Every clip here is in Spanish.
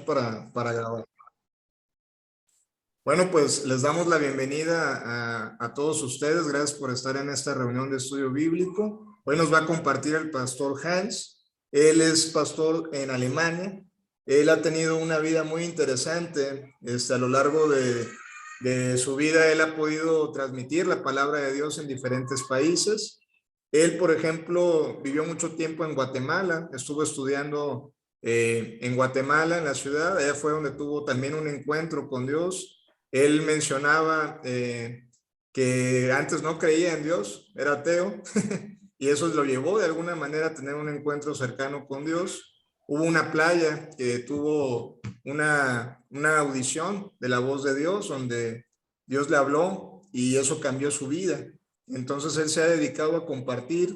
para grabar. Bueno, pues les damos la bienvenida a todos ustedes. Gracias por estar en esta reunión de estudio bíblico. Hoy nos va a compartir el pastor Hans. Él es pastor en Alemania. Él ha tenido una vida muy interesante. A lo largo de su vida, él ha podido transmitir la palabra de Dios en diferentes países. Él, por ejemplo, vivió mucho tiempo en Guatemala. Estuvo estudiando en Guatemala, en la ciudad. Allá fue donde tuvo también un encuentro con Dios. Él mencionaba que antes no creía en Dios, era ateo, y eso lo llevó de alguna manera a tener un encuentro cercano con Dios. Hubo una playa que tuvo una audición de la voz de Dios, donde Dios le habló y eso cambió su vida. Entonces él se ha dedicado a compartir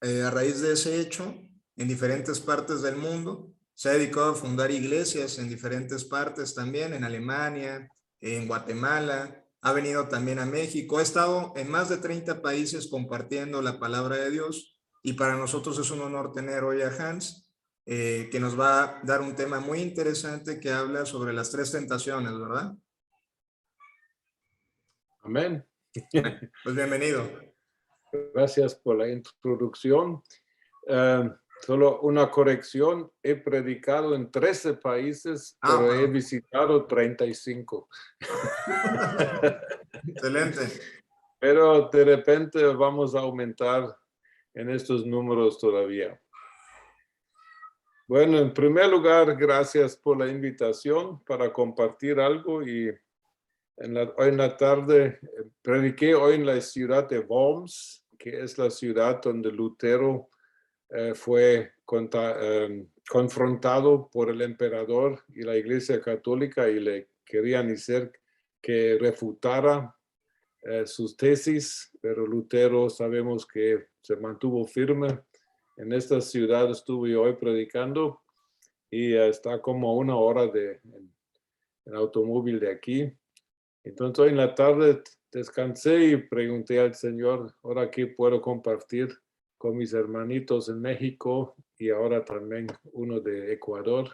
a raíz de ese hecho en diferentes partes del mundo. Se ha dedicado a fundar iglesias en diferentes partes también, en Alemania, en Guatemala, ha venido también a México, ha estado en más de 30 países compartiendo la palabra de Dios y para nosotros es un honor tener hoy a Hans, que nos va a dar un tema muy interesante que habla sobre las tres tentaciones, ¿verdad? Amén. Pues bienvenido. Gracias por la introducción. Solo una corrección, he predicado en 13 países, pero he visitado 35. Excelente. Pero de repente vamos a aumentar en estos números todavía. Bueno, en primer lugar, gracias por la invitación para compartir algo y hoy en la tarde prediqué hoy en la ciudad de Worms, que es la ciudad donde Lutero fue confrontado por el emperador y la Iglesia Católica y le querían decir que refutara sus tesis, pero Lutero sabemos que se mantuvo firme. En esta ciudad estuve hoy predicando y está como a 1 hora en automóvil de aquí. Entonces hoy en la tarde descansé y pregunté al Señor, ¿ahora qué puedo compartir con mis hermanitos en México y ahora también uno de Ecuador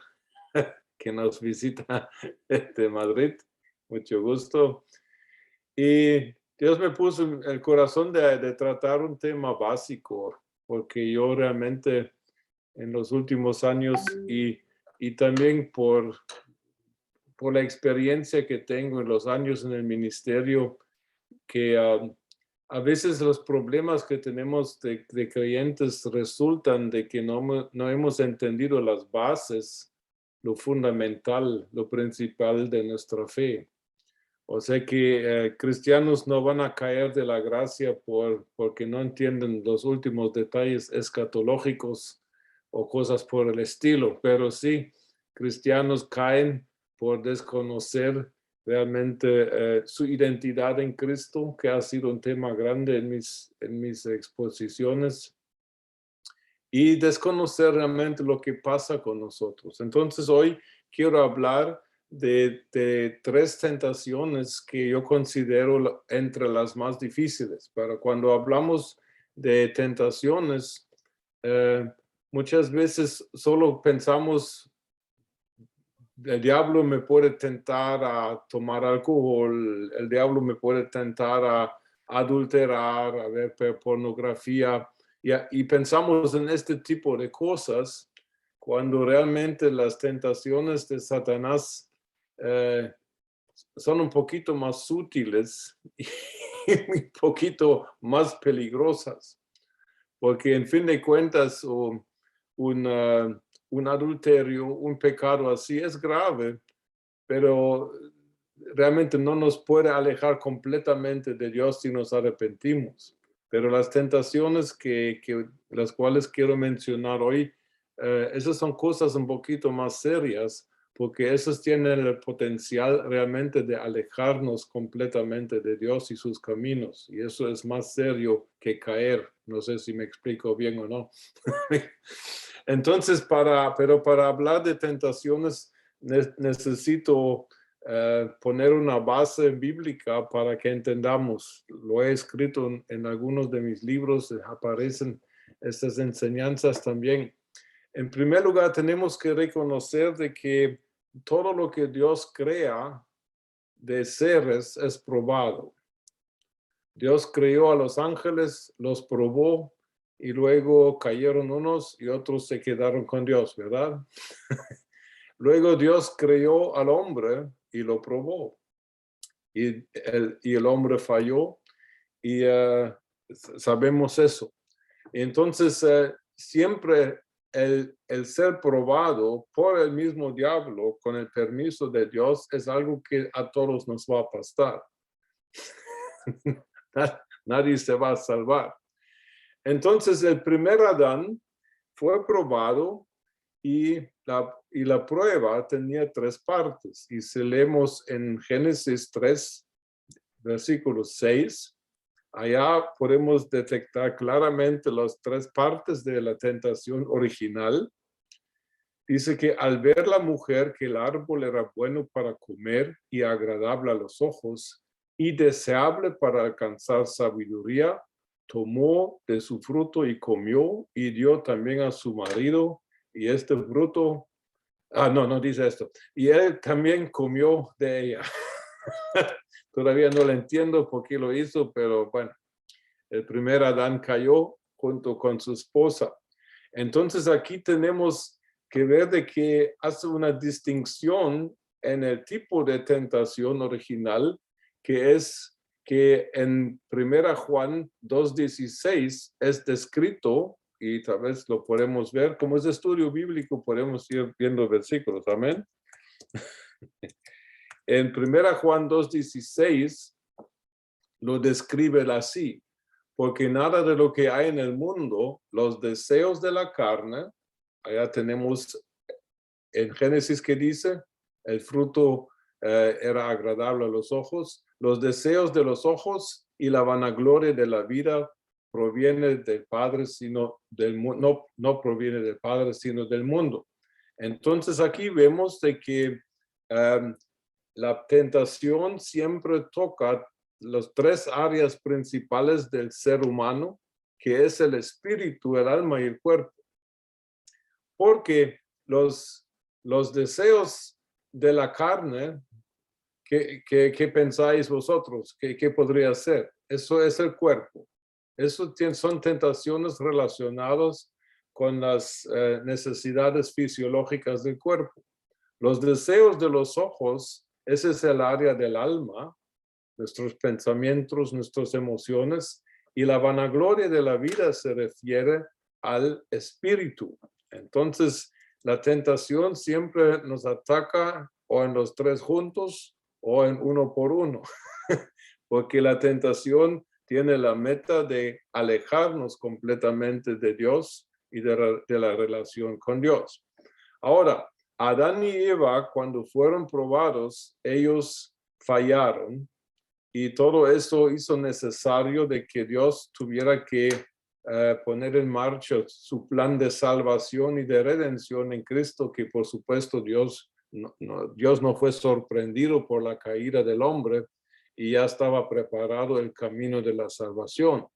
que nos visita de Madrid? Mucho gusto. Y Dios me puso en el corazón de tratar un tema básico, porque yo realmente en los últimos años y también por la experiencia que tengo en los años en el ministerio, que a veces los problemas que tenemos de creyentes resultan de que no hemos entendido las bases, lo fundamental, lo principal de nuestra fe. O sea que cristianos no van a caer de la gracia porque no entienden los últimos detalles escatológicos o cosas por el estilo, pero sí, cristianos caen por desconocer realmente su identidad en Cristo, que ha sido un tema grande en mis exposiciones, y desconocer realmente lo que pasa con nosotros. Entonces hoy quiero hablar de 3 tentaciones que yo considero entre las más difíciles. Pero cuando hablamos de tentaciones, muchas veces solo pensamos, el diablo me puede tentar a tomar alcohol, el diablo me puede tentar a adulterar, a ver pornografía, y pensamos en este tipo de cosas cuando realmente las tentaciones de Satanás son un poquito más sutiles y un poquito más peligrosas, porque en fin de cuentas un adulterio, un pecado así es grave, pero realmente no nos puede alejar completamente de Dios si nos arrepentimos. Pero las tentaciones las cuales quiero mencionar hoy, esas son cosas un poquito más serias, porque esas tienen el potencial realmente de alejarnos completamente de Dios y sus caminos. Y eso es más serio que caer. No sé si me explico bien o no. Entonces, pero para hablar de tentaciones, necesito poner una base bíblica para que entendamos. Lo he escrito en algunos de mis libros, aparecen estas enseñanzas también. En primer lugar, tenemos que reconocer de que todo lo que Dios crea de seres es probado. Dios creó a los ángeles, los probó y luego cayeron unos y otros se quedaron con Dios, ¿verdad? Luego Dios creó al hombre y lo probó. Y el hombre falló y sabemos eso. Entonces, siempre el ser probado por el mismo diablo con el permiso de Dios es algo que a todos nos va a pasar. Nadie se va a salvar. Entonces, el primer Adán fue probado y la prueba tenía 3 partes. Y si leemos en Génesis 3, versículo 6, allá podemos detectar claramente las 3 partes de la tentación original. Dice que al ver la mujer que el árbol era bueno para comer y agradable a los ojos y deseable para alcanzar sabiduría, tomó de su fruto y comió y dio también a su marido y este fruto, no dice esto, y él también comió de ella. Todavía no lo entiendo por qué lo hizo, pero bueno, el primer Adán cayó junto con su esposa. Entonces aquí tenemos que ver de que hace una distinción en el tipo de tentación original, que es que en 1 Juan 2:16 es descrito, y tal vez lo podemos ver, como es estudio bíblico, podemos ir viendo versículos, amén. En 1 Juan 2:16 lo describe así: porque nada de lo que hay en el mundo, los deseos de la carne, allá tenemos en Génesis que dice, el fruto era agradable a los ojos, los deseos de los ojos y la vanagloria de la vida proviene del Padre, sino no proviene del Padre, sino del mundo. Entonces aquí vemos de que la tentación siempre toca las 3 áreas principales del ser humano, que es el espíritu, el alma y el cuerpo. Porque los deseos de la carne, ¿qué pensáis vosotros? ¿Qué podría ser? Eso es el cuerpo. Eso son tentaciones relacionadas con las necesidades fisiológicas del cuerpo. Los deseos de los ojos, ese es el área del alma, nuestros pensamientos, nuestras emociones, y la vanagloria de la vida se refiere al espíritu. Entonces, la tentación siempre nos ataca o en los 3 juntos o en uno por uno, porque la tentación tiene la meta de alejarnos completamente de Dios y de la relación con Dios. Ahora, Adán y Eva, cuando fueron probados, ellos fallaron y todo eso hizo necesario de que Dios tuviera que poner en marcha su plan de salvación y de redención en Cristo, que por supuesto Dios no fue sorprendido por la caída del hombre y ya estaba preparado el camino de la salvación.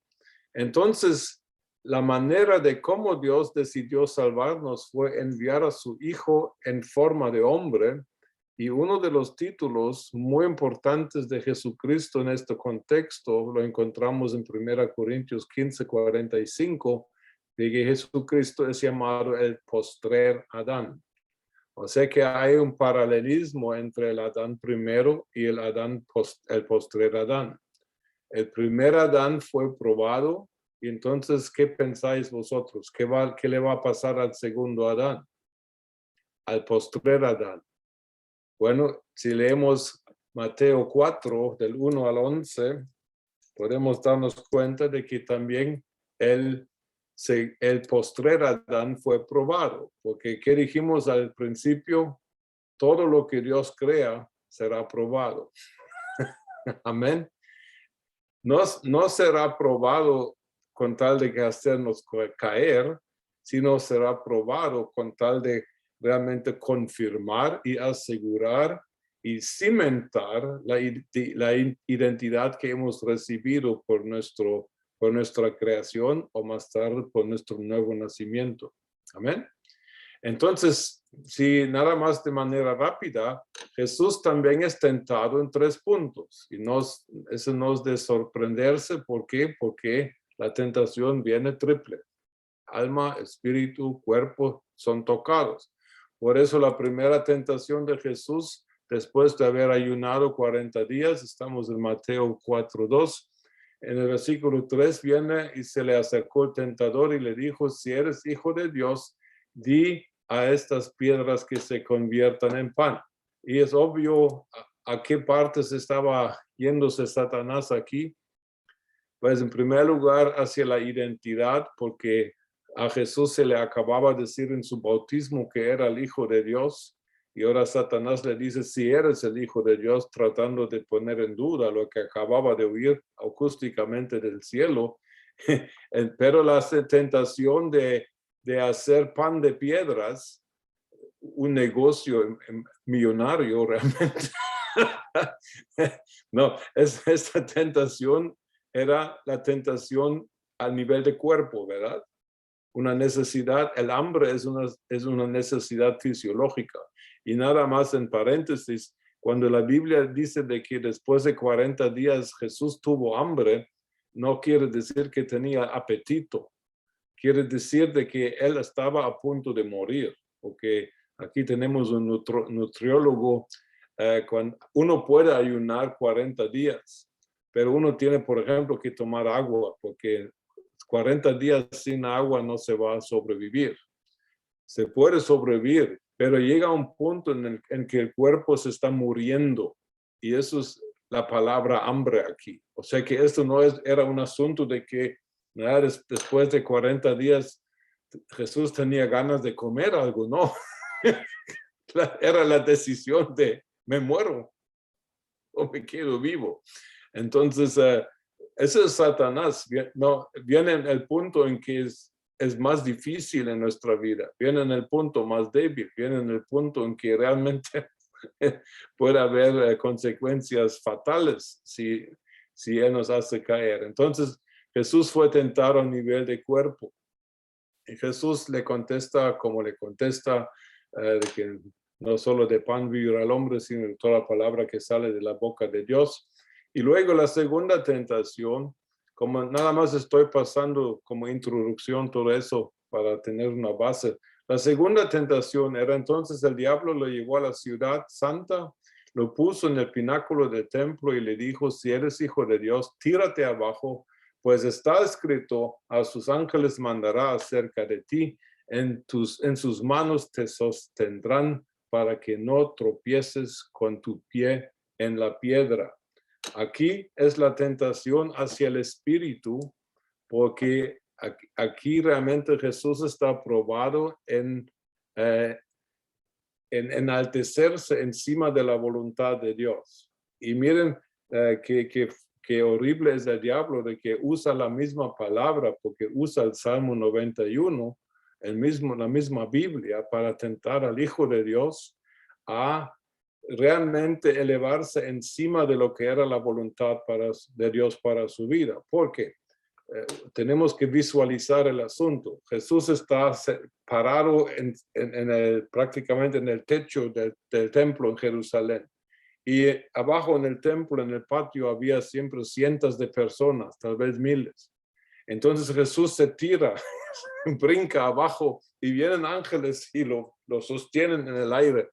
Entonces, la manera de cómo Dios decidió salvarnos fue enviar a su Hijo en forma de hombre, y uno de los títulos muy importantes de Jesucristo en este contexto lo encontramos en 1 Corintios 15:45, de que Jesucristo es llamado el postrer Adán. O sea que hay un paralelismo entre el Adán primero y el postrer Adán. El primer Adán fue probado, y entonces, ¿qué pensáis vosotros? ¿Qué le va a pasar al segundo Adán? Al postrer Adán. Bueno, si leemos Mateo 4, del 1 al 11, podemos darnos cuenta de que también el postrer Adán fue probado, porque ¿qué dijimos al principio? Todo lo que Dios crea será probado. Amén. No será probado con tal de hacernos caer, sino será probado con tal de realmente confirmar y asegurar y cimentar la identidad que hemos recibido por nuestra creación, o más tarde por nuestro nuevo nacimiento. Amén. Entonces, si nada más de manera rápida, Jesús también es tentado en 3 puntos. Y eso no es de sorprenderse. ¿Por qué? Porque la tentación viene triple. Alma, espíritu, cuerpo son tocados. Por eso la primera tentación de Jesús, después de haber ayunado 40 días, estamos en Mateo 4:2, en el versículo 3 viene y se le acercó el tentador y le dijo, si eres hijo de Dios, di a estas piedras que se conviertan en pan. Y es obvio a qué partes estaba yéndose Satanás aquí. Pues en primer lugar hacia la identidad, porque a Jesús se le acababa de decir en su bautismo que era el Hijo de Dios. Y ahora Satanás le dice, si eres el Hijo de Dios, tratando de poner en duda lo que acababa de oír acústicamente del cielo. Pero la tentación de hacer pan de piedras, un negocio millonario realmente. No, esta tentación era la tentación a nivel de cuerpo, ¿verdad? Una necesidad, el hambre es una necesidad fisiológica. Y nada más en paréntesis, cuando la Biblia dice de que después de 40 días Jesús tuvo hambre, no quiere decir que tenía apetito. Quiere decir de que él estaba a punto de morir, porque aquí tenemos un nutriólogo. Cuando uno puede ayunar 40 días, pero uno tiene, por ejemplo, que tomar agua, porque 40 días sin agua no se va a sobrevivir. Se puede sobrevivir, pero llega un punto en que el cuerpo se está muriendo, y eso es la palabra hambre aquí. O sea que esto no era un asunto de que después de 40 días Jesús tenía ganas de comer algo, no. Era la decisión de me muero o me quedo vivo. Entonces, ese es Satanás. Viene en el punto en que es más difícil en nuestra vida. Viene en el punto más débil. Viene en el punto en que realmente puede haber consecuencias fatales si Él nos hace caer. Entonces, Jesús fue tentado a nivel de cuerpo. Y Jesús le contesta como le contesta, de que no solo de pan vivirá el hombre, sino de toda palabra que sale de la boca de Dios. Y luego la segunda tentación, como nada más estoy pasando como introducción todo eso para tener una base. La segunda tentación era entonces el diablo lo llevó a la ciudad santa, lo puso en el pináculo del templo y le dijo, si eres hijo de Dios, tírate abajo, pues está escrito, a sus ángeles mandará acerca de ti, en sus manos te sostendrán para que no tropieces con tu pie en la piedra. Aquí es la tentación hacia el espíritu, porque aquí realmente Jesús está probado en enaltecerse encima de la voluntad de Dios. Y miren qué horrible es el diablo de que usa la misma palabra, porque usa el Salmo 91, la misma Biblia, para tentar al Hijo de Dios a realmente elevarse encima de lo que era la voluntad de Dios para su vida. Porque tenemos que visualizar el asunto. Jesús está parado prácticamente en el techo del templo en Jerusalén. Y abajo en el templo, en el patio, había siempre cientos de personas, tal vez miles. Entonces Jesús se tira, brinca abajo y vienen ángeles y lo sostienen en el aire.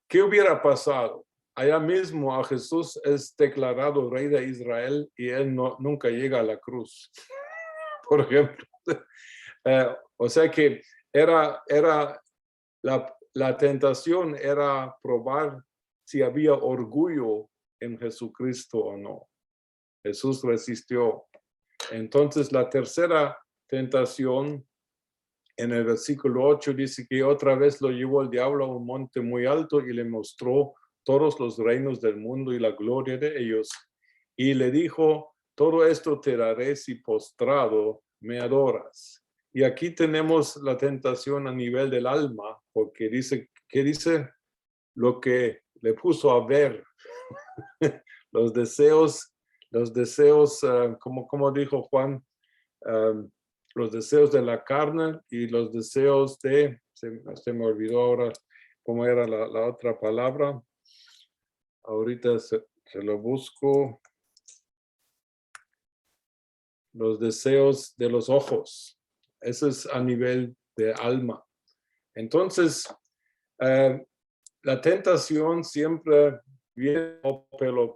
¿Qué hubiera pasado? Allá mismo a Jesús es declarado rey de Israel y él nunca llega a la cruz, por ejemplo. O sea que la tentación era probar si había orgullo en Jesucristo o no. Jesús resistió. Entonces la tercera tentación, en el versículo 8 dice que otra vez lo llevó el diablo a un monte muy alto y le mostró todos los reinos del mundo y la gloria de ellos. Y le dijo, todo esto te daré si postrado me adoras. Y aquí tenemos la tentación a nivel del alma, porque dice, ¿qué dice? Lo que le puso a ver. los deseos, como dijo Juan, los deseos de la carne y los deseos de, se me olvidó ahora cómo era la otra palabra. Ahorita se lo busco. Los deseos de los ojos. Eso es a nivel de alma. Entonces, la tentación siempre viene por los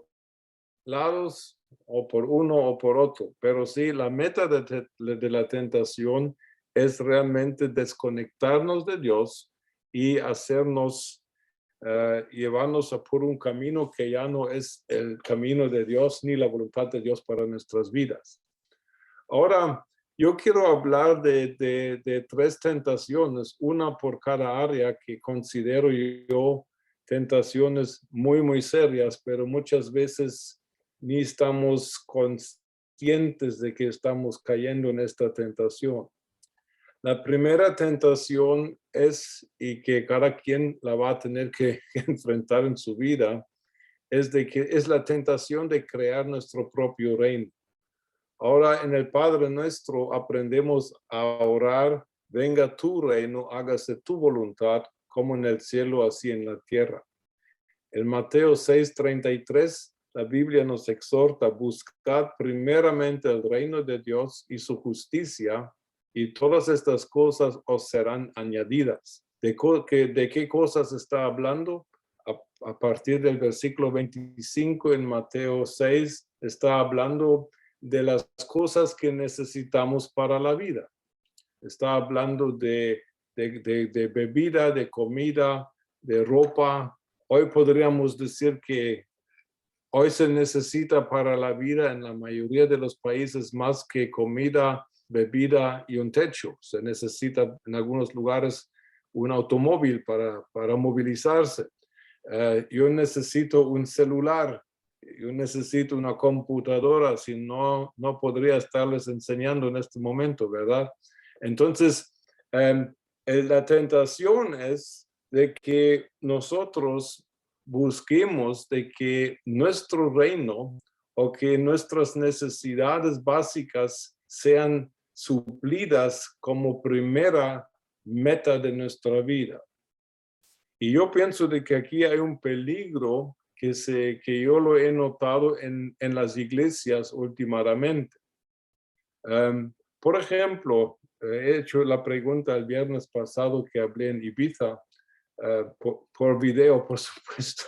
lados o por uno o por otro. Pero sí, la meta de la tentación es realmente desconectarnos de Dios y hacernos, llevarnos por un camino que ya no es el camino de Dios ni la voluntad de Dios para nuestras vidas. Ahora, yo quiero hablar de 3 tentaciones, una por cada área que considero yo tentaciones muy, muy serias, pero muchas veces ni estamos conscientes de que estamos cayendo en esta tentación. La primera tentación es, y que cada quien la va a tener que enfrentar en su vida, es la tentación de crear nuestro propio reino. Ahora en el Padre Nuestro aprendemos a orar, venga tu reino, hágase tu voluntad, como en el cielo, así en la tierra. En Mateo 6:33, la Biblia nos exhorta, buscad primeramente el reino de Dios y su justicia, y todas estas cosas os serán añadidas. ¿De qué cosas está hablando? A partir del versículo 25 en Mateo 6, está hablando de las cosas que necesitamos para la vida. Está hablando de bebida, de comida, de ropa. Hoy podríamos decir que hoy se necesita para la vida en la mayoría de los países más que comida, bebida y un techo. Se necesita en algunos lugares un automóvil para movilizarse. Yo necesito un celular. Yo necesito una computadora, si no, no podría estarles enseñando en este momento, ¿verdad? Entonces, la tentación es de que nosotros busquemos de que nuestro reino o que nuestras necesidades básicas sean suplidas como primera meta de nuestra vida. Y yo pienso de que aquí hay un peligro que yo lo he notado en las iglesias últimamente. Por ejemplo, he hecho la pregunta el viernes pasado que hablé en Ibiza, por video, por supuesto.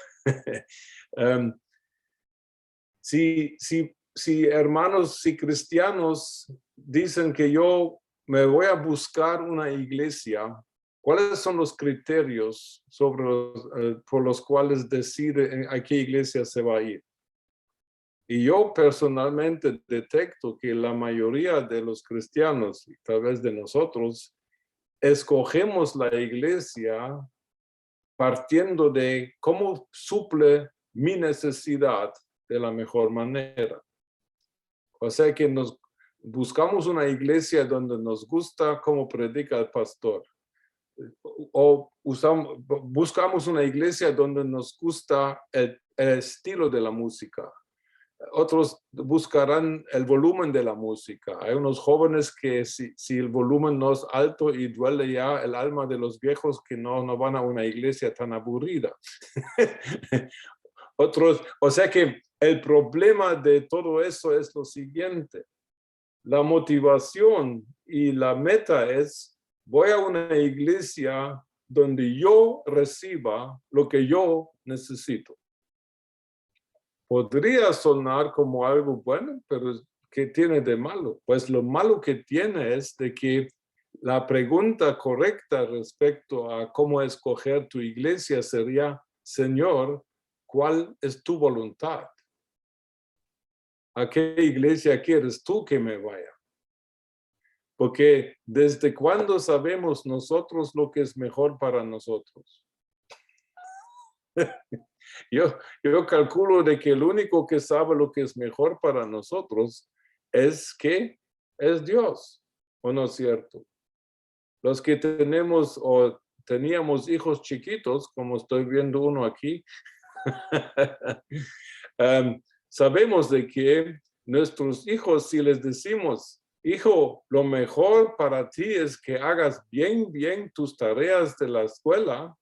Si hermanos, si cristianos dicen que yo me voy a buscar una iglesia, ¿cuáles son los criterios por los cuales decide a qué iglesia se va a ir? Y yo personalmente detecto que la mayoría de los cristianos, y tal vez de nosotros, escogemos la iglesia partiendo de cómo suple mi necesidad de la mejor manera. O sea que nos buscamos una iglesia donde nos gusta cómo predica el pastor. O buscamos una iglesia donde nos gusta el estilo de la música. Otros buscarán el volumen de la música. Hay unos jóvenes que si el volumen no es alto y duele ya el alma de los viejos, que no van a una iglesia tan aburrida. Otros, o sea que el problema de todo eso es lo siguiente. La motivación y la meta es: voy a una iglesia donde yo reciba lo que yo necesito. Podría sonar como algo bueno, pero ¿qué tiene de malo? Pues lo malo que tiene es de que la pregunta correcta respecto a cómo escoger tu iglesia sería: Señor, ¿cuál es tu voluntad? ¿A qué iglesia quieres tú que me vaya? Porque ¿desde cuándo sabemos nosotros lo que es mejor para nosotros? Yo calculo de que el único que sabe lo que es mejor para nosotros es Dios, ¿o no es cierto? Los que tenemos o teníamos hijos chiquitos, como estoy viendo uno aquí, sabemos de que nuestros hijos, si les decimos, hijo, lo mejor para ti es que hagas bien tus tareas de la escuela.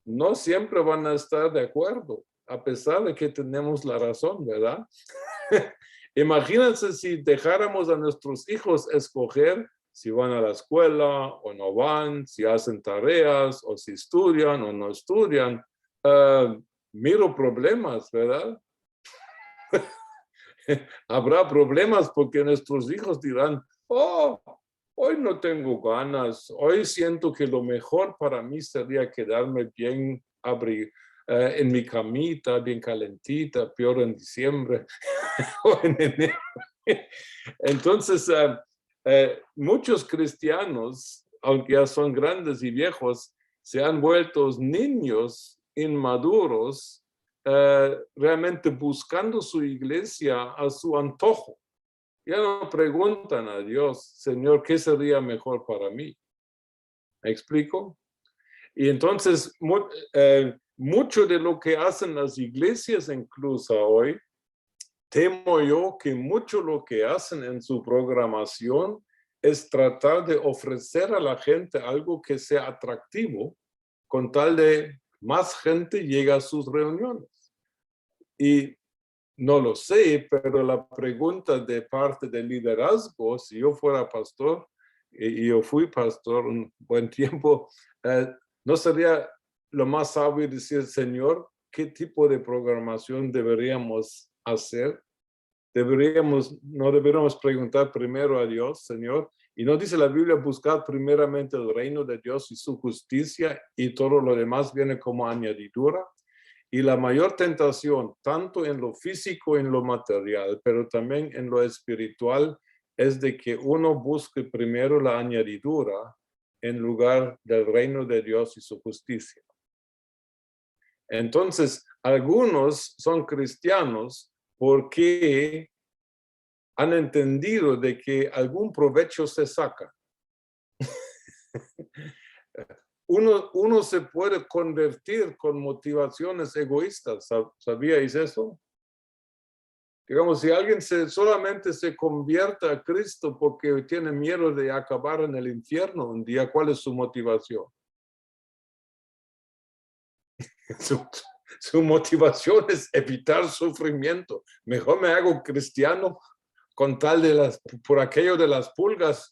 No siempre van a estar de acuerdo, a pesar de que tenemos la razón, ¿verdad? Imagínense si dejáramos a nuestros hijos escoger si van a la escuela o no van, si hacen tareas o si estudian o no estudian. Miro problemas, ¿verdad? Habrá problemas porque nuestros hijos dirán, oh, hoy no tengo ganas, hoy siento que lo mejor para mí sería quedarme bien en mi camita, bien calentita, peor en diciembre o en enero. Entonces, muchos cristianos, aunque ya son grandes y viejos, se han vuelto niños inmaduros, realmente buscando su iglesia a su antojo. Ya no preguntan a Dios, Señor, ¿qué sería mejor para mí? ¿Me explico? Y entonces, mucho de lo que hacen las iglesias incluso hoy, temo yo que mucho lo que hacen en su programación es tratar de ofrecer a la gente algo que sea atractivo, con tal de más gente llegue a sus reuniones. Y no lo sé, pero la pregunta de parte del liderazgo, si yo fuera pastor, y yo fui pastor un buen tiempo, ¿no sería lo más sabio decir, Señor, qué tipo de programación deberíamos hacer? No deberíamos preguntar primero a Dios, Señor, y no dice la Biblia, buscar primeramente el reino de Dios y su justicia, y todo lo demás viene como añadidura. Y la mayor tentación, tanto en lo físico, en lo material, pero también en lo espiritual, es de que uno busque primero la añadidura en lugar del reino de Dios y su justicia. Entonces, algunos son cristianos porque han entendido de que algún provecho se saca. Uno se puede convertir con motivaciones egoístas. ¿Sabíais eso? Digamos, si alguien solamente se convierte a Cristo porque tiene miedo de acabar en el infierno un día, ¿cuál es su motivación? Su motivación es evitar sufrimiento. Mejor me hago cristiano con tal de por aquello de las pulgas.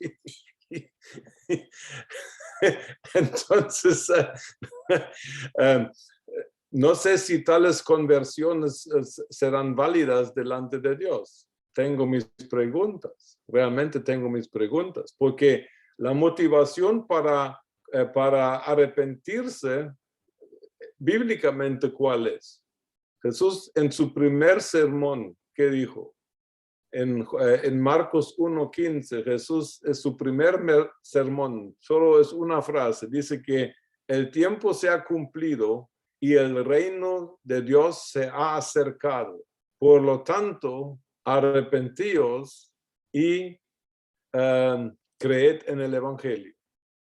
Entonces, no sé si tales conversiones serán válidas delante de Dios. Tengo mis preguntas, realmente tengo mis preguntas, porque la motivación para arrepentirse, bíblicamente, ¿cuál es? Jesús en su primer sermón, ¿qué dijo? En Marcos 1:15, Jesús es su primer sermón, solo es una frase, dice que el tiempo se ha cumplido y el reino de Dios se ha acercado. Por lo tanto, arrepentíos y creed en el Evangelio.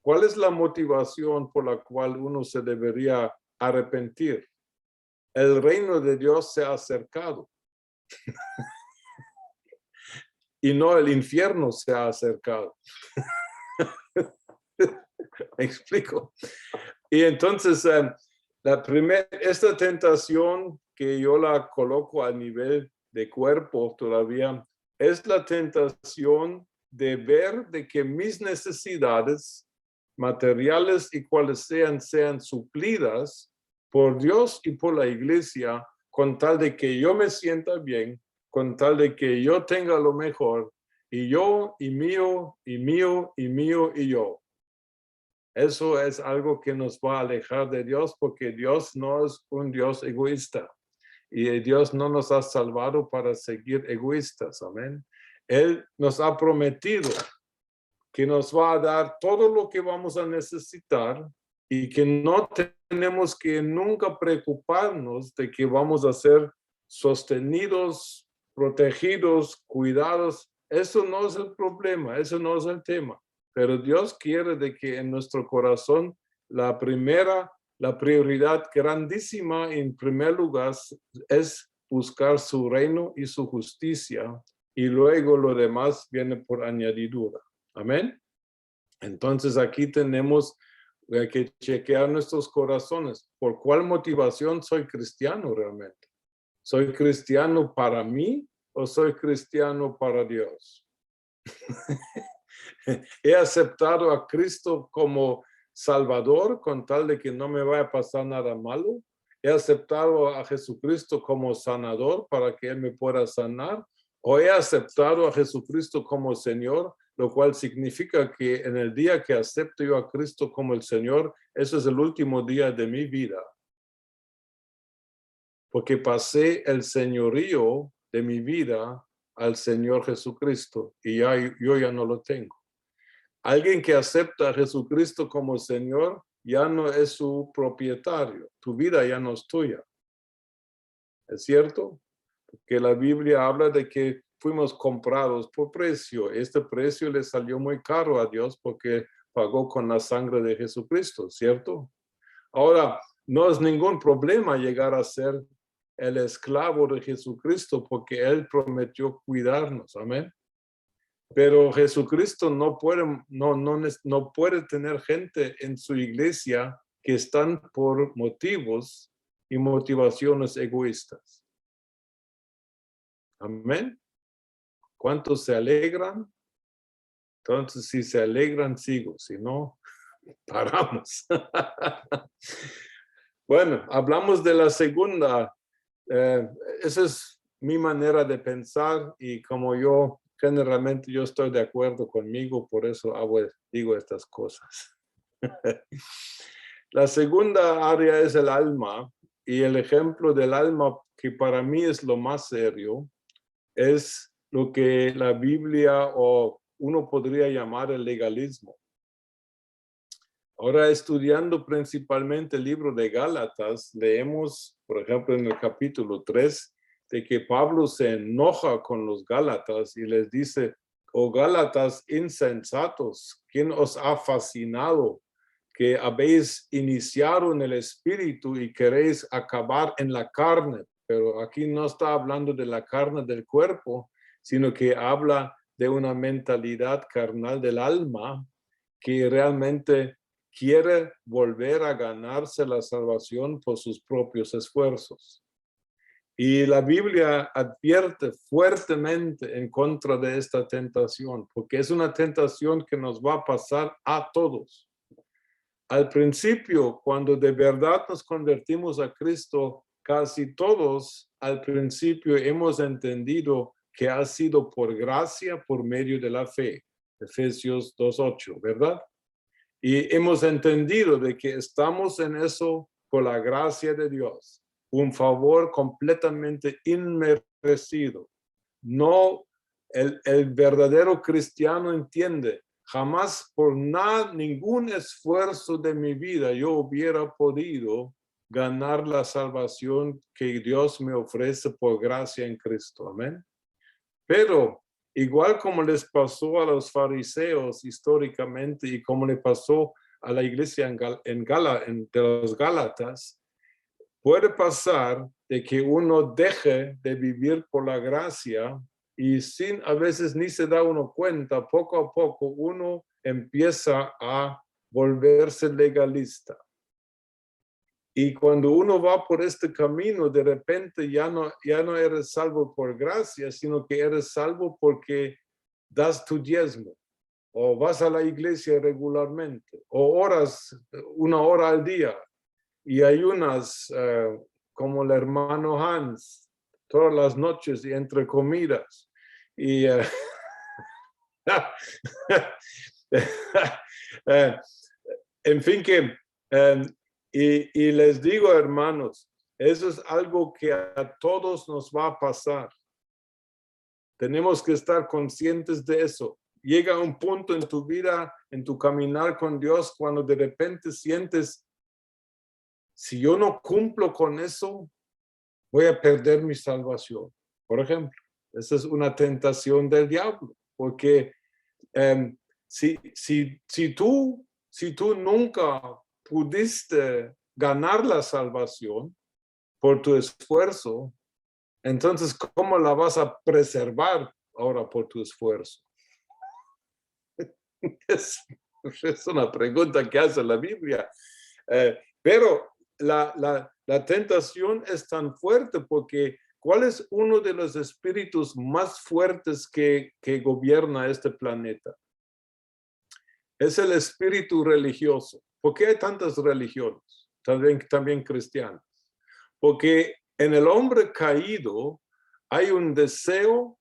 ¿Cuál es la motivación por la cual uno se debería arrepentir? El reino de Dios se ha acercado. Y no el infierno se ha acercado. ¿Me explico? Y entonces, esta tentación que yo la coloco a nivel de cuerpo todavía, es la tentación de ver de que mis necesidades materiales y cuales sean suplidas por Dios y por la iglesia, con tal de que yo me sienta bien, con tal de que yo tenga lo mejor, y yo, y mío, y mío, y mío, y yo. Eso es algo que nos va a alejar de Dios, porque Dios no es un Dios egoísta. Y Dios no nos ha salvado para seguir egoístas. Amén. Él nos ha prometido que nos va a dar todo lo que vamos a necesitar y que no tenemos que nunca preocuparnos de que vamos a ser sostenidos, protegidos, cuidados. Eso no es el problema, eso no es el tema. Pero Dios quiere de que en nuestro corazón la prioridad grandísima en primer lugar es buscar su reino y su justicia y luego lo demás viene por añadidura. Amén. Entonces aquí tenemos que chequear nuestros corazones. ¿Por cuál motivación soy cristiano realmente? ¿Soy cristiano para mí o soy cristiano para Dios? He aceptado a Cristo como Salvador con tal de que no me vaya a pasar nada malo. He aceptado a Jesucristo como sanador para que Él me pueda sanar. O he aceptado a Jesucristo como Señor, lo cual significa que en el día que acepto yo a Cristo como el Señor, eso es el último día de mi vida. Porque pasé el señorío de mi vida al Señor Jesucristo y yo ya no lo tengo. Alguien que acepta a Jesucristo como Señor ya no es su propietario. Tu vida ya no es tuya. ¿Es cierto? Porque la Biblia habla de que fuimos comprados por precio. Este precio le salió muy caro a Dios porque pagó con la sangre de Jesucristo, ¿cierto? Ahora, no es ningún problema llegar a ser el esclavo de Jesucristo porque Él prometió cuidarnos. Amén. Pero Jesucristo no puede tener gente en su iglesia que están por motivos y motivaciones egoístas. Amén. ¿Cuántos se alegran? Entonces, si se alegran, sigo. Si no, paramos. Bueno, hablamos de la segunda. Esa es mi manera de pensar y como generalmente yo estoy de acuerdo conmigo, por eso digo estas cosas. La segunda área es el alma y el ejemplo del alma que para mí es lo más serio es lo que la Biblia o uno podría llamar el legalismo. Ahora, estudiando principalmente el libro de Gálatas, leemos, por ejemplo, en el capítulo 3, de que Pablo se enoja con los Gálatas y les dice, oh Gálatas insensatos, ¿quién os ha fascinado que habéis iniciado en el espíritu y queréis acabar en la carne? Pero aquí no está hablando de la carne del cuerpo, sino que habla de una mentalidad carnal del alma que realmente quiere volver a ganarse la salvación por sus propios esfuerzos. Y la Biblia advierte fuertemente en contra de esta tentación, porque es una tentación que nos va a pasar a todos. Al principio, cuando de verdad nos convertimos a Cristo, casi todos al principio hemos entendido que ha sido por gracia, por medio de la fe. Efesios 2:8, ¿verdad? Y hemos entendido de que estamos en eso por la gracia de Dios, un favor completamente inmerecido. No, el verdadero cristiano entiende, jamás por nada, ningún esfuerzo de mi vida yo hubiera podido ganar la salvación que Dios me ofrece por gracia en Cristo. Amén. Pero igual como les pasó a los fariseos históricamente y como le pasó a la iglesia de los Gálatas, puede pasar de que uno deje de vivir por la gracia y a veces ni se da uno cuenta, poco a poco uno empieza a volverse legalista. Y cuando uno va por este camino, de repente ya no eres salvo por gracia, sino que eres salvo porque das tu diezmo, o vas a la iglesia regularmente, o oras 1 hora al día, y ayunas como el hermano Hans, todas las noches y entre comidas. Y en fin que... Y les digo, hermanos, eso es algo que a todos nos va a pasar. Tenemos que estar conscientes de eso. Llega un punto en tu vida, en tu caminar con Dios, cuando de repente sientes, si yo no cumplo con eso, voy a perder mi salvación. Por ejemplo, esa es una tentación del diablo, porque si tú nunca pudiste ganar la salvación por tu esfuerzo, entonces, ¿cómo la vas a preservar ahora por tu esfuerzo? Es una pregunta que hace la Biblia. Pero la tentación es tan fuerte porque ¿cuál es uno de los espíritus más fuertes que gobierna este planeta? Es el espíritu religioso. ¿Por qué hay tantas religiones? También cristianas. Porque en el hombre caído hay un deseo,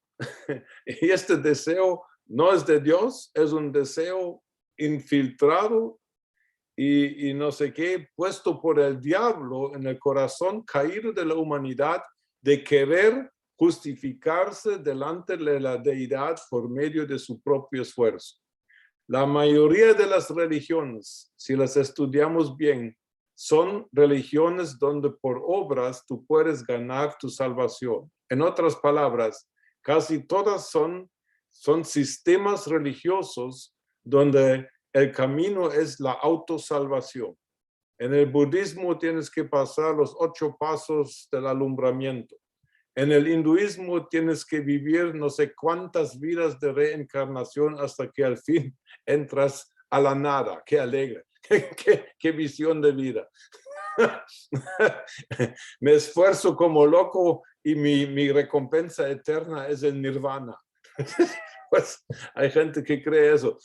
y este deseo no es de Dios, es un deseo infiltrado y no sé qué, puesto por el diablo en el corazón caído de la humanidad de querer justificarse delante de la deidad por medio de su propio esfuerzo. La mayoría de las religiones, si las estudiamos bien, son religiones donde por obras tú puedes ganar tu salvación. En otras palabras, casi todas son sistemas religiosos donde el camino es la autosalvación. En el budismo tienes que pasar los 8 pasos del alumbramiento. En el hinduismo tienes que vivir no sé cuántas vidas de reencarnación hasta que al fin entras a la nada. ¡Qué alegre! ¡Qué visión de vida! Me esfuerzo como loco y mi recompensa eterna es el nirvana. Pues hay gente que cree eso.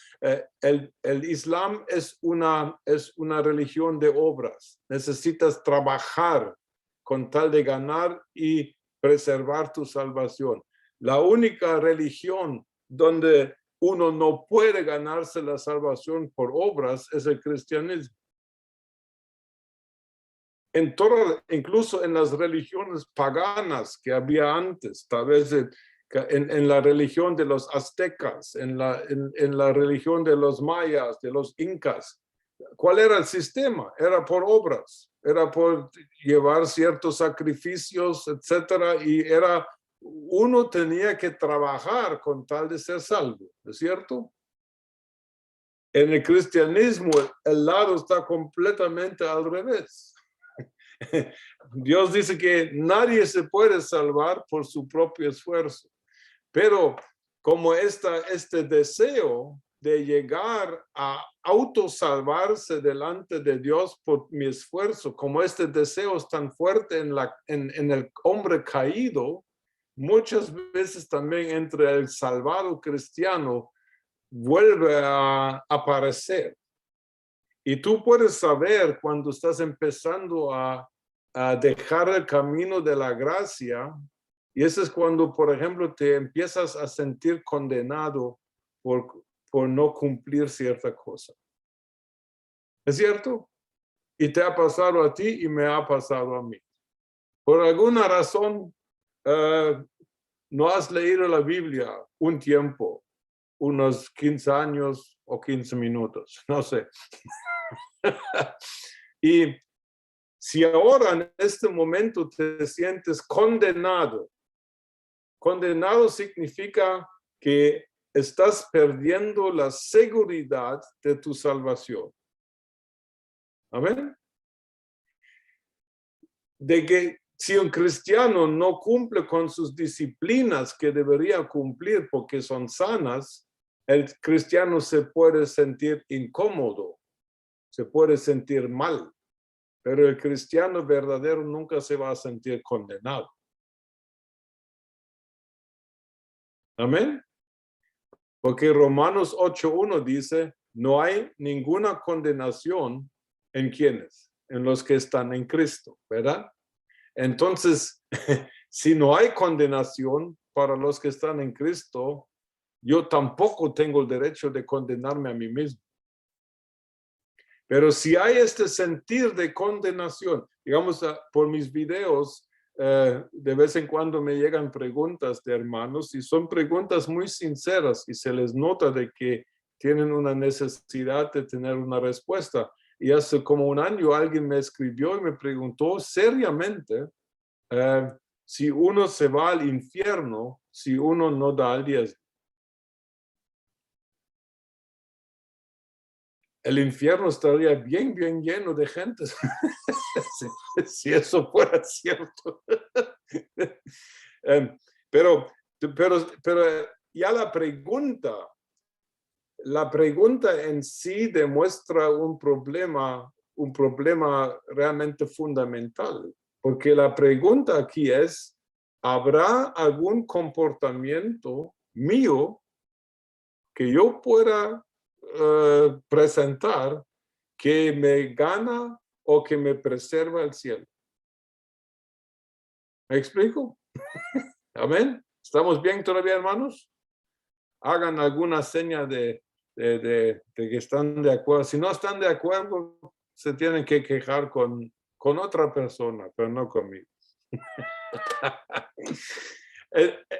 El Islam es una religión de obras. Necesitas trabajar con tal de ganar y preservar tu salvación. La única religión donde uno no puede ganarse la salvación por obras es el cristianismo. Incluso en las religiones paganas que había antes, tal vez en la religión de los aztecas, en la religión de los mayas, de los incas, ¿cuál era el sistema? Era por obras, era por llevar ciertos sacrificios, etcétera, y uno tenía que trabajar con tal de ser salvo, ¿es cierto? En el cristianismo, el lado está completamente al revés. Dios dice que nadie se puede salvar por su propio esfuerzo, pero como este deseo de llegar a autosalvarse delante de Dios por mi esfuerzo, como este deseo es tan fuerte en el hombre caído, muchas veces también entre el salvado cristiano vuelve a aparecer. Y tú puedes saber cuando estás empezando a dejar el camino de la gracia, y eso es cuando, por ejemplo, te empiezas a sentir condenado por no cumplir cierta cosa. ¿Es cierto? Y te ha pasado a ti y me ha pasado a mí. Por alguna razón, no has leído la Biblia un tiempo, unos 15 años o 15 minutos, no sé. Y si ahora en este momento te sientes condenado, condenado significa que estás perdiendo la seguridad de tu salvación. Amén. De que si un cristiano no cumple con sus disciplinas que debería cumplir porque son sanas, el cristiano se puede sentir incómodo, se puede sentir mal, pero el cristiano verdadero nunca se va a sentir condenado. Amén. Porque Romanos 8:1 dice, no hay ninguna condenación en quienes, en los que están en Cristo, ¿verdad? Entonces, si no hay condenación para los que están en Cristo, yo tampoco tengo el derecho de condenarme a mí mismo. Pero si hay este sentir de condenación, digamos, por mis videos, de vez en cuando me llegan preguntas de hermanos y son preguntas muy sinceras y se les nota de que tienen una necesidad de tener una respuesta. Y hace como un año alguien me escribió y me preguntó seriamente si uno se va al infierno, si uno no da el diezmo. El infierno estaría bien lleno de gente si eso fuera cierto. Pero ya la pregunta en sí demuestra un problema realmente fundamental, porque la pregunta aquí es, ¿habrá algún comportamiento mío que yo pueda presentar que me gana o que me preserva el cielo? ¿Me explico? Amén. ¿Estamos bien todavía, hermanos? Hagan alguna seña de que están de acuerdo. Si no están de acuerdo, se tienen que quejar con otra persona, pero no conmigo.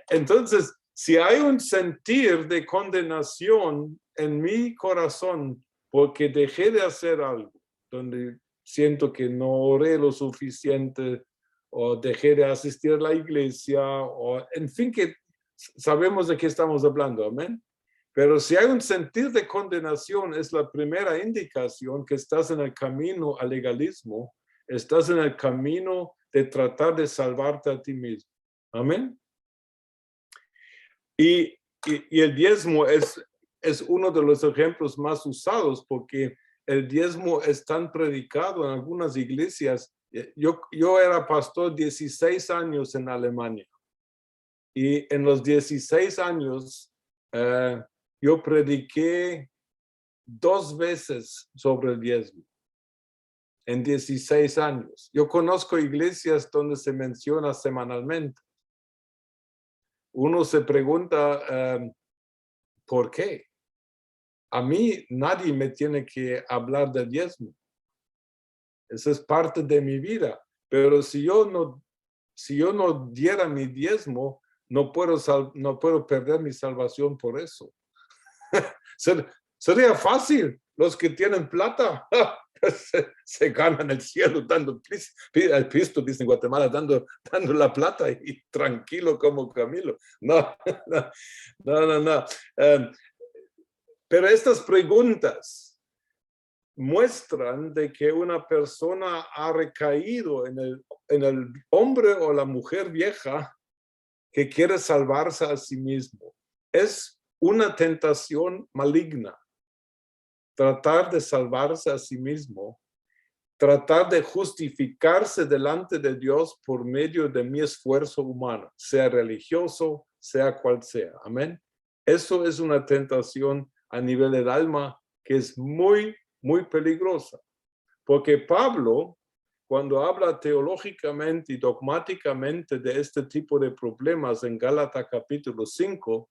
Entonces, si hay un sentir de condenación en mi corazón porque dejé de hacer algo, donde siento que no oré lo suficiente o dejé de asistir a la iglesia, o en fin, que sabemos de qué estamos hablando, amén. Pero si hay un sentir de condenación, es la primera indicación que estás en el camino al legalismo, estás en el camino de tratar de salvarte a ti mismo. Amén. Y el diezmo es uno de los ejemplos más usados, porque el diezmo es tan predicado en algunas iglesias. Yo era pastor 16 años en Alemania. Y en los 16 años, yo prediqué 2 veces sobre el diezmo. En 16 años. Yo conozco iglesias donde se menciona semanalmente. Uno se pregunta, ¿por qué? A mí nadie me tiene que hablar del diezmo. Eso es parte de mi vida. Pero si yo no diera mi diezmo, no puedo perder mi salvación por eso. Sería fácil. Los que tienen plata se ganan el cielo dando el Cristo, dice en Guatemala, dando la plata y tranquilo como Camilo. No. Pero estas preguntas muestran de que una persona ha recaído en el hombre o la mujer vieja que quiere salvarse a sí mismo. Es una tentación maligna. Tratar de salvarse a sí mismo, tratar de justificarse delante de Dios por medio de mi esfuerzo humano, sea religioso, sea cual sea. Amén. Eso es una tentación a nivel del alma que es muy, muy peligrosa. Porque Pablo, cuando habla teológicamente y dogmáticamente de este tipo de problemas en Gálatas capítulo 5,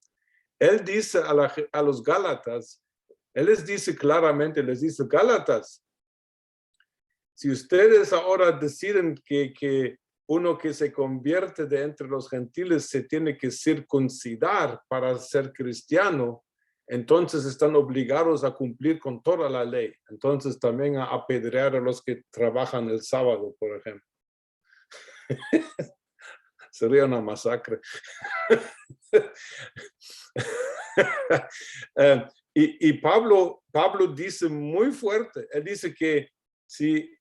él dice a los Gálatas, él les dice claramente, les dice, Gálatas, si ustedes ahora deciden que uno que se convierte de entre los gentiles se tiene que circuncidar para ser cristiano, entonces están obligados a cumplir con toda la ley. Entonces también a apedrear a los que trabajan el sábado, por ejemplo. Sería una masacre. Y Pablo dice muy fuerte, él dice que si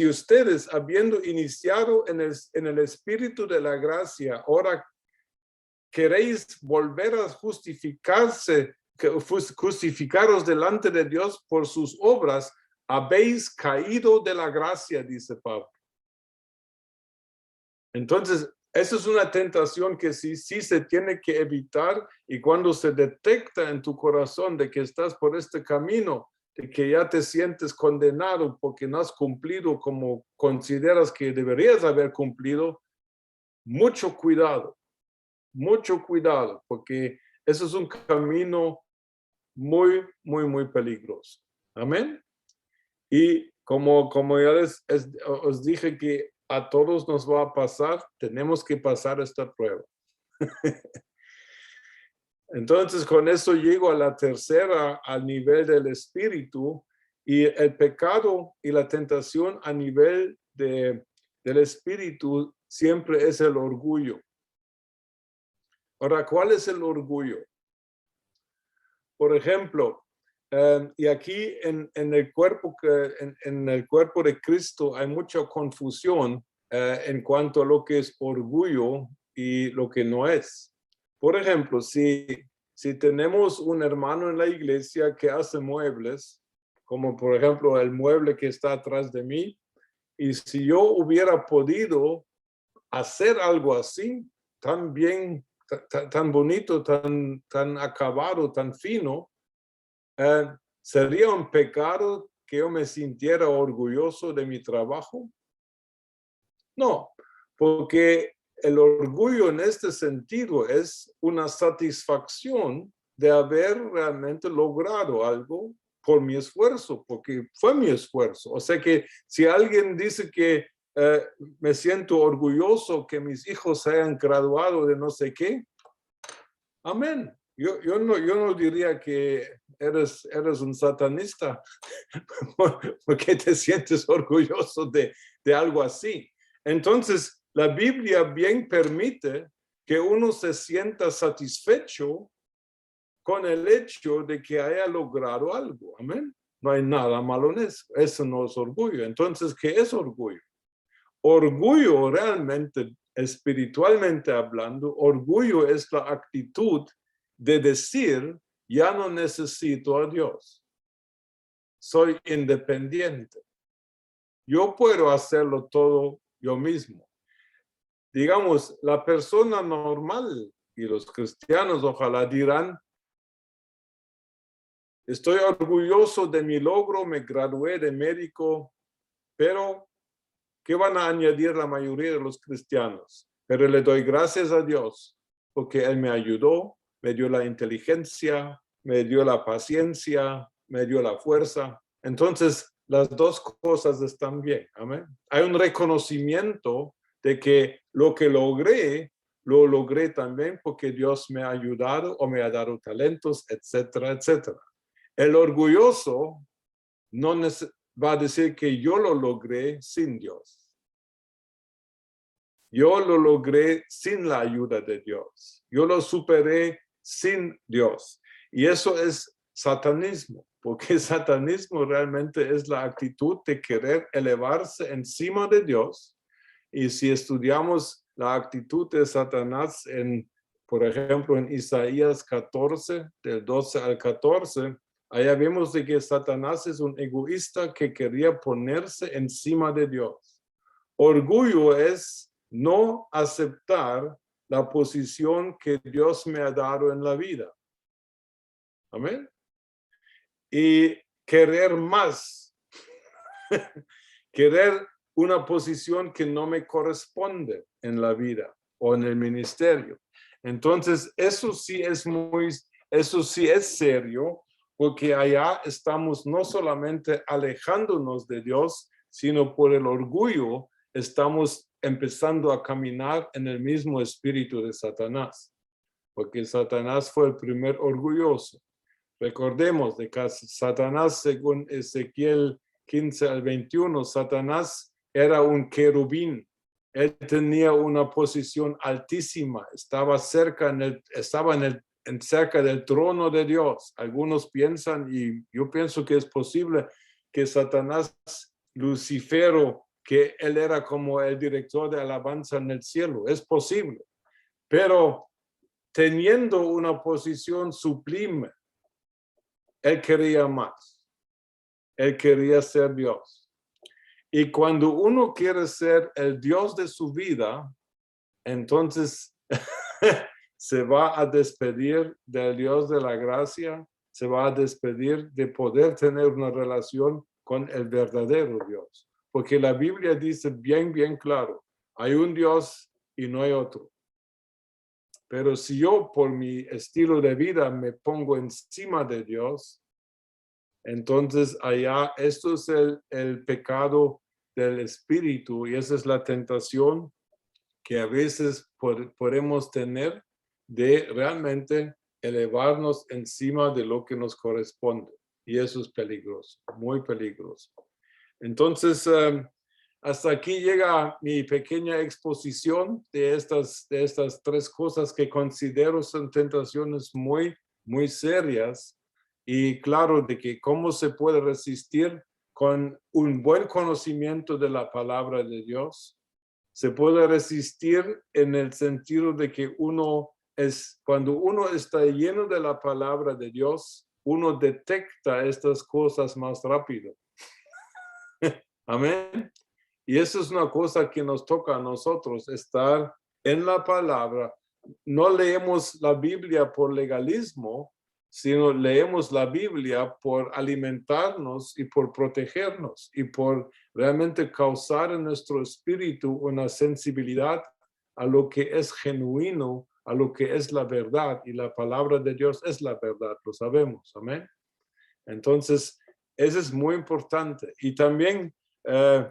ustedes, habiendo iniciado en el espíritu de la gracia, ahora queréis volver a justificaros delante de Dios por sus obras, habéis caído de la gracia, dice Pablo. Entonces, eso es una tentación que sí se tiene que evitar, y cuando se detecta en tu corazón de que estás por este camino, de que ya te sientes condenado porque no has cumplido como consideras que deberías haber cumplido, mucho cuidado, porque eso es un camino muy, muy, muy peligroso. Amén. Y como ya os dije que a todos nos va a pasar, tenemos que pasar esta prueba. Entonces, con eso llego a la tercera, al nivel del espíritu, y el pecado y la tentación a nivel del espíritu siempre es el orgullo. Ahora, ¿cuál es el orgullo? Por ejemplo, y aquí en el cuerpo de Cristo hay mucha confusión en cuanto a lo que es orgullo y lo que no es. Por ejemplo, si tenemos un hermano en la iglesia que hace muebles, como por ejemplo el mueble que está atrás de mí, y si yo hubiera podido hacer algo así, tan bien, tan bonito, tan acabado, tan fino, ¿sería un pecado que yo me sintiera orgulloso de mi trabajo? No, porque el orgullo en este sentido es una satisfacción de haber realmente logrado algo por mi esfuerzo, porque fue mi esfuerzo. O sea que si alguien dice que me siento orgulloso que mis hijos se hayan graduado de no sé qué, amén. Yo no diría que eres un satanista porque te sientes orgulloso de algo así. Entonces, la Biblia bien permite que uno se sienta satisfecho con el hecho de que haya logrado algo. Amén. No hay nada malo en eso. Eso no es orgullo. Entonces, ¿qué es orgullo? Orgullo realmente, espiritualmente hablando, orgullo es la actitud de decir, ya no necesito a Dios. Soy independiente. Yo puedo hacerlo todo yo mismo. Digamos, la persona normal y los cristianos ojalá dirán, estoy orgulloso de mi logro, me gradué de médico, pero ¿qué van a añadir la mayoría de los cristianos? Pero le doy gracias a Dios porque Él me ayudó, me dio la inteligencia, me dio la paciencia, me dio la fuerza. Entonces, las dos cosas están bien. Amén. Hay un reconocimiento de que lo que logré, lo logré también porque Dios me ha ayudado o me ha dado talentos, etcétera, etcétera. El orgulloso no va a decir que yo lo logré sin Dios. Yo lo logré sin la ayuda de Dios. Yo lo superé sin Dios. Y eso es satanismo, porque satanismo realmente es la actitud de querer elevarse encima de Dios. Y si estudiamos la actitud de Satanás por ejemplo, en Isaías 14, del 12 al 14, allá vemos de que Satanás es un egoísta que quería ponerse encima de Dios. Orgullo es no aceptar la posición que Dios me ha dado en la vida. Amén. Y querer más. Querer una posición que no me corresponde en la vida o en el ministerio. Entonces, eso sí es serio, porque allá estamos no solamente alejándonos de Dios, sino por el orgullo estamos empezando a caminar en el mismo espíritu de Satanás, porque Satanás fue el primer orgulloso. Recordemos de que Satanás, según Ezequiel 15 al 21, Satanás era un querubín. Él tenía una posición altísima, estaba cerca del trono de Dios. Algunos piensan, y yo pienso que es posible, que Satanás, Lucifero, que él era como el director de alabanza en el cielo. Es posible. Pero teniendo una posición sublime, él quería más. Él quería ser Dios. Y cuando uno quiere ser el Dios de su vida, entonces se va a despedir del Dios de la gracia, se va a despedir de poder tener una relación con el verdadero Dios. Porque la Biblia dice bien, bien claro, hay un Dios y no hay otro. Pero si yo por mi estilo de vida me pongo encima de Dios, entonces allá esto es el pecado del espíritu y esa es la tentación que a veces podemos tener de realmente elevarnos encima de lo que nos corresponde. Y eso es peligroso, muy peligroso. Entonces, hasta aquí llega mi pequeña exposición de estas tres cosas que considero son tentaciones muy, muy serias. Y claro, de que cómo se puede resistir con un buen conocimiento de la palabra de Dios. Se puede resistir en el sentido de que uno es cuando uno está lleno de la palabra de Dios, uno detecta estas cosas más rápido. Amén. Y eso es una cosa que nos toca a nosotros, estar en la palabra. No leemos la Biblia por legalismo, sino leemos la Biblia por alimentarnos y por protegernos y por realmente causar en nuestro espíritu una sensibilidad a lo que es genuino, a lo que es la verdad. Y la palabra de Dios es la verdad, lo sabemos. Amén. Entonces, eso es muy importante. Y también,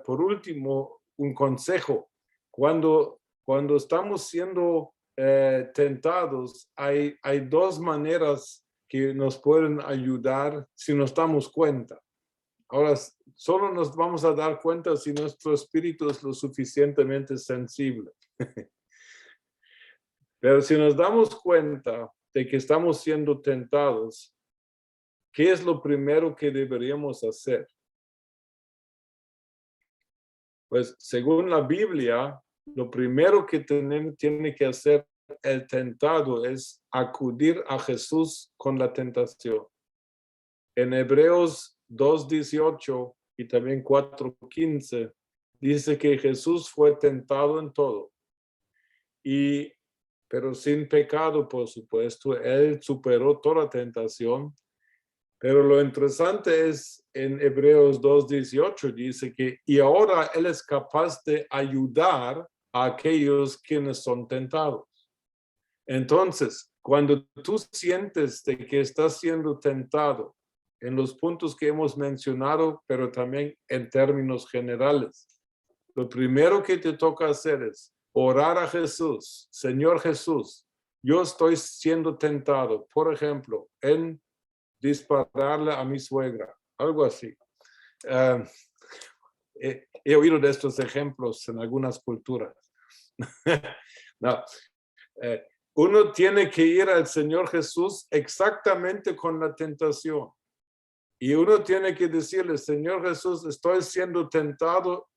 por último, un consejo. Cuando estamos siendo tentados, hay dos maneras que nos pueden ayudar si nos damos cuenta. Ahora, solo nos vamos a dar cuenta si nuestro espíritu es lo suficientemente sensible. Pero si nos damos cuenta de que estamos siendo tentados, ¿qué es lo primero que deberíamos hacer? Pues según la Biblia, lo primero que tiene que hacer el tentado es acudir a Jesús con la tentación. En Hebreos 2:18 y también 4:15 dice que Jesús fue tentado en todo, pero sin pecado, por supuesto. Él superó toda tentación. Pero lo interesante es en Hebreos 2:18 dice que y ahora Él es capaz de ayudar a aquellos quienes son tentados. Entonces, cuando tú sientes de que estás siendo tentado en los puntos que hemos mencionado, pero también en términos generales, lo primero que te toca hacer es orar a Jesús. Señor Jesús, yo estoy siendo tentado, por ejemplo, en dispararle a mi suegra, algo así. He oído de estos ejemplos en algunas culturas. No, uno tiene que ir al Señor Jesús exactamente con la tentación. Y uno tiene que decirle, Señor Jesús, estoy siendo tentado,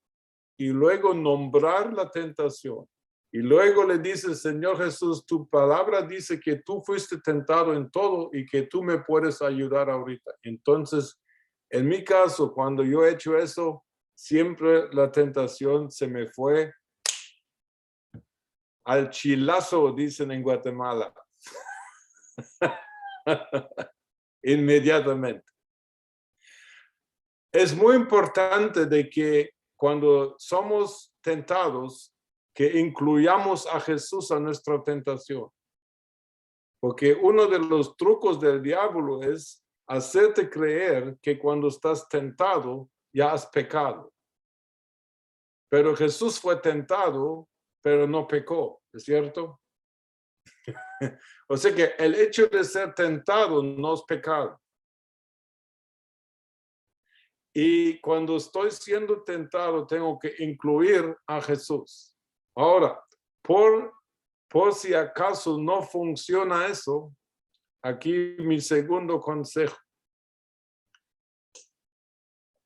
y luego nombrar la tentación. Y luego le dice, Señor Jesús, tu palabra dice que tú fuiste tentado en todo y que tú me puedes ayudar ahorita. Entonces, en mi caso, cuando yo he hecho eso, siempre la tentación se me fue al chilazo, dicen en Guatemala. Inmediatamente. Es muy importante de que cuando somos tentados, que incluyamos a Jesús a nuestra tentación. Porque uno de los trucos del diablo es hacerte creer que cuando estás tentado ya has pecado. Pero Jesús fue tentado, pero no pecó, ¿es cierto? O sea que el hecho de ser tentado no es pecado. Y cuando estoy siendo tentado, tengo que incluir a Jesús. Ahora, por si acaso no funciona eso, aquí mi segundo consejo.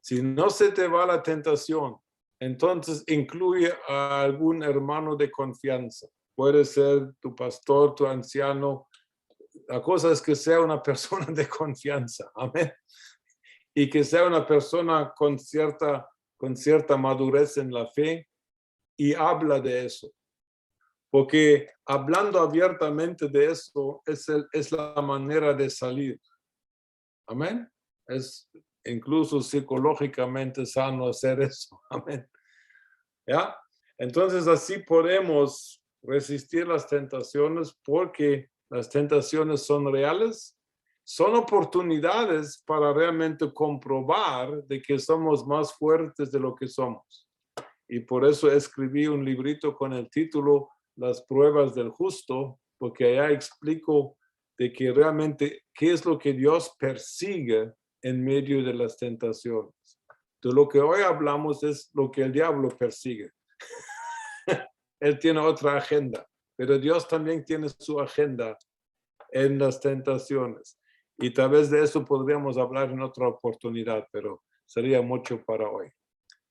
Si no se te va la tentación, entonces incluye a algún hermano de confianza. Puede ser tu pastor, tu anciano. La cosa es que sea una persona de confianza. Amén. Y que sea una persona con cierta madurez en la fe y habla de eso. Porque hablando abiertamente de eso es la manera de salir. Amén. Es incluso psicológicamente sano hacer eso. Amén. ¿Ya? Entonces así podemos resistir las tentaciones porque las tentaciones son reales, son oportunidades para realmente comprobar de que somos más fuertes de lo que somos. Y por eso escribí un librito con el título Las pruebas del justo, porque allá explico de que realmente qué es lo que Dios persigue en medio de las tentaciones. De lo que hoy hablamos es lo que el diablo persigue. Él tiene otra agenda, pero Dios también tiene su agenda en las tentaciones. Y tal vez de eso podríamos hablar en otra oportunidad, pero sería mucho para hoy.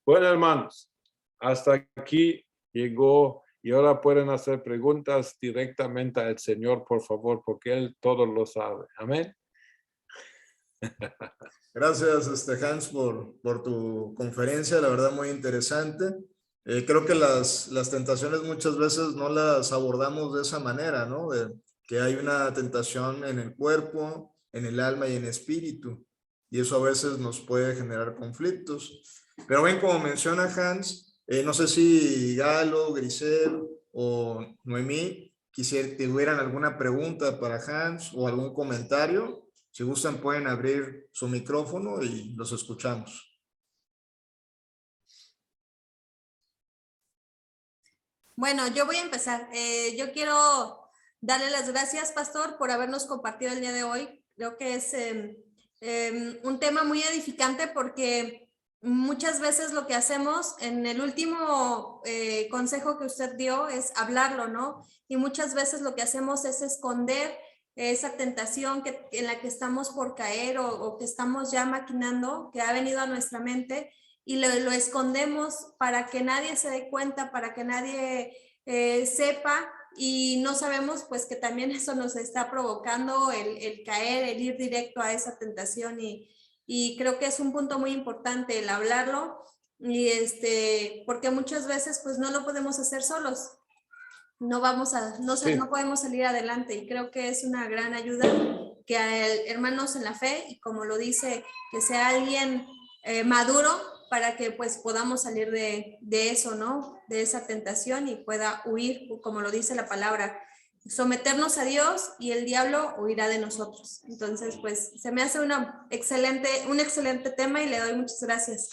Bueno, hermanos, hasta aquí llegó Y ahora pueden hacer preguntas directamente al Señor, por favor, porque Él todo lo sabe. Amén. Gracias, Hans, por tu conferencia, la verdad muy interesante. Creo que las tentaciones muchas veces no las abordamos de esa manera, ¿no? De que hay una tentación en el cuerpo, en el alma y en espíritu. Y eso a veces nos puede generar conflictos. Pero bien, como menciona Hans, no sé si Galo, Grisel o Noemí tuvieran alguna pregunta para Hans o algún comentario. Si gustan, pueden abrir su micrófono y los escuchamos. Bueno, yo voy a empezar. Yo quiero darle las gracias, Pastor, por habernos compartido el día de hoy. Creo que es un tema muy edificante porque muchas veces lo que hacemos en el último consejo que usted dio es hablarlo, ¿no? Y muchas veces lo que hacemos es esconder esa tentación en la que estamos por caer o que estamos ya maquinando, que ha venido a nuestra mente y lo escondemos para que nadie se dé cuenta, para que nadie sepa y no sabemos pues que también eso nos está provocando el caer, el ir directo a esa tentación y creo que es un punto muy importante el hablarlo y porque muchas veces pues no lo podemos hacer solos. No podemos salir adelante y creo que es una gran ayuda que hermanos en la fe y como lo dice, que sea alguien maduro para que pues podamos salir de eso, ¿no? De esa tentación y pueda huir, como lo dice la palabra, someternos a Dios y el diablo huirá de nosotros. Entonces, pues se me hace un excelente tema y le doy muchas gracias.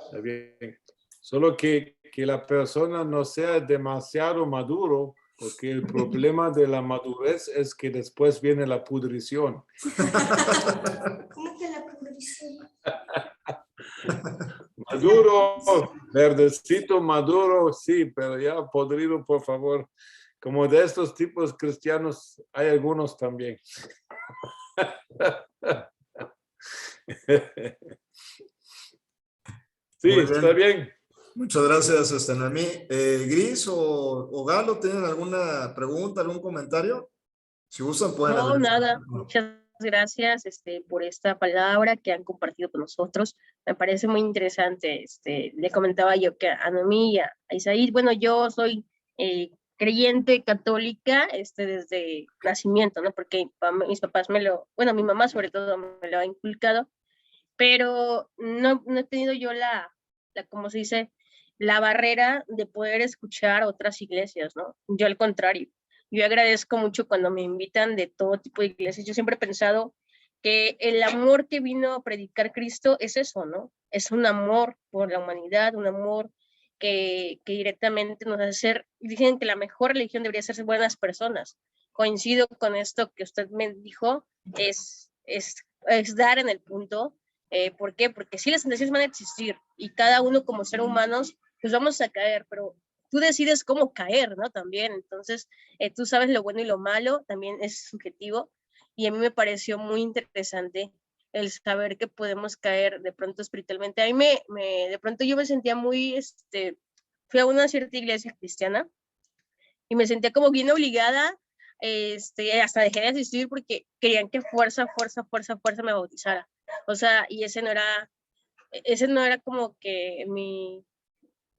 Está bien. Solo que la persona no sea demasiado maduro, porque el problema de la madurez es que después viene la pudrición. ¿Cómo que la pudrición? Maduro, verdecito, maduro, sí, pero ya podrido, por favor. Como de estos tipos cristianos, hay algunos también. Sí, está bien. Muchas gracias, Noemí. Gris o Galo, ¿tienen alguna pregunta, algún comentario? Si gustan, pueden No, abrir. nada. Muchas gracias por esta palabra que han compartido con nosotros. Me parece muy interesante. Le comentaba yo que a Noemí y a Isaí, bueno, yo soy creyente católica desde nacimiento, ¿no? Porque mis papás bueno, mi mamá sobre todo me lo ha inculcado, pero no he tenido yo ¿cómo se dice? La barrera de poder escuchar otras iglesias, ¿no? Yo al contrario, yo agradezco mucho cuando me invitan de todo tipo de iglesias. Yo siempre he pensado que el amor que vino a predicar Cristo es eso, ¿no? Es un amor por la humanidad, un amor que directamente nos hace ser, dicen que la mejor religión debería ser buenas personas. Coincido con esto que usted me dijo, es dar en el punto. ¿Por qué? Porque sí, las tentaciones van a existir y cada uno como ser humanos pues vamos a caer, pero tú decides cómo caer, ¿no? También, entonces, tú sabes lo bueno y lo malo, también es subjetivo, y a mí me pareció muy interesante el saber que podemos caer de pronto espiritualmente. A mí de pronto yo me sentía muy, fui a una cierta iglesia cristiana, y me sentía como bien obligada, hasta dejé de asistir porque querían que fuerza me bautizara. O sea, y ese no era como que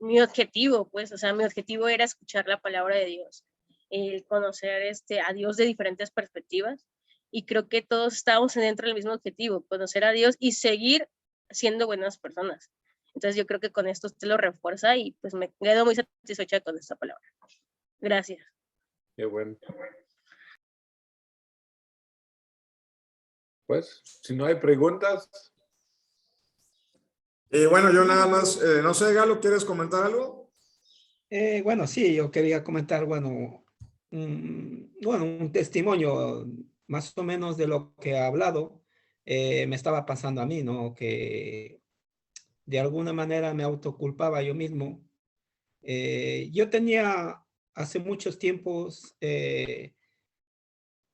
mi objetivo, pues, o sea, mi objetivo era escuchar la palabra de Dios, el conocer a Dios de diferentes perspectivas, y creo que todos estábamos dentro del mismo objetivo, conocer a Dios y seguir siendo buenas personas. Entonces yo creo que con esto usted lo refuerza y pues me quedo muy satisfecha con esta palabra. Gracias. Qué bueno. Pues, si no hay preguntas. Bueno, yo nada más, no sé, Galo, ¿quieres comentar algo? Bueno, sí, yo quería comentar, bueno, un testimonio más o menos de lo que ha hablado. Me estaba pasando a mí, ¿no? Que de alguna manera me autoculpaba yo mismo. Yo tenía hace muchos tiempos,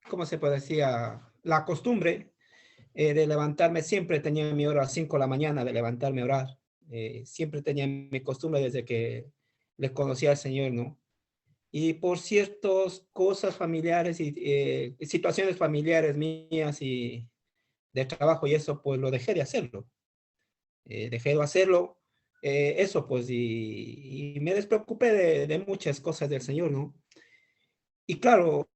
¿cómo se puede decir? La costumbre de levantarme, siempre tenía mi hora a las 5 de la mañana de levantarme a orar. Siempre tenía mi costumbre desde que le conocí al Señor, ¿no? Y por ciertas cosas familiares y situaciones familiares mías y de trabajo y eso, pues lo dejé de hacerlo. Dejé de hacerlo, eso pues, y me despreocupé de muchas cosas del Señor, ¿no? Y claro,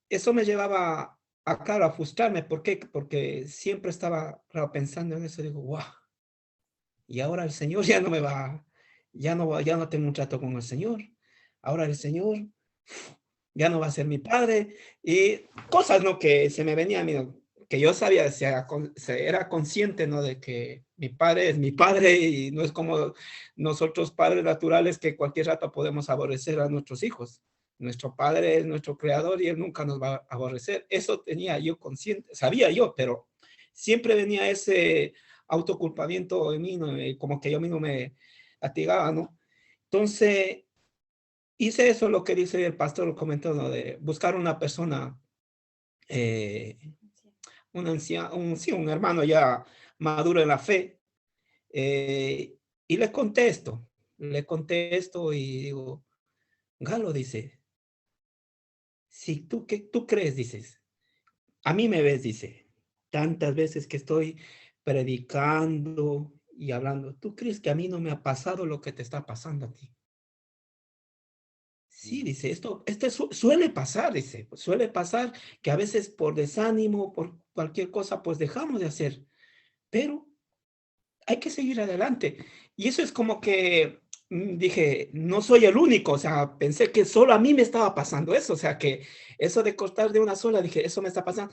eso me llevaba a, claro, a frustrarme. ¿Por qué? Porque siempre estaba, claro, pensando en eso. Digo, wow, y ahora el Señor ya no me va, ya no tengo un trato con el Señor. Ahora el Señor ya no va a ser mi padre. Y cosas, ¿no? Que se me venían, mira, que yo sabía, era consciente, ¿no? De que mi padre es mi padre y no es como nosotros padres naturales que cualquier rato podemos aborrecer a nuestros hijos. Nuestro padre es nuestro creador y él nunca nos va a aborrecer. Eso tenía yo consciente, sabía yo, pero siempre venía ese autoculpamiento en mí, ¿no? Como que yo mismo me latigaba, ¿no? Entonces, hice eso, lo que dice el pastor, lo comentó, ¿no? De buscar una persona, eh, un anciano, sí, un hermano ya maduro en la fe, y le contesto y digo, Galo, dice, si tú, ¿qué tú crees? Dices, a mí me ves, dice, tantas veces que estoy predicando y hablando, ¿tú crees que a mí no me ha pasado lo que te está pasando a ti? Sí, dice, esto suele pasar, dice, suele pasar que a veces por desánimo, por cualquier cosa, pues dejamos de hacer, pero hay que seguir adelante. Y eso es como que dije, no soy el único, o sea, pensé que solo a mí me estaba pasando eso, o sea, que eso de cortar de una sola, dije, eso me está pasando.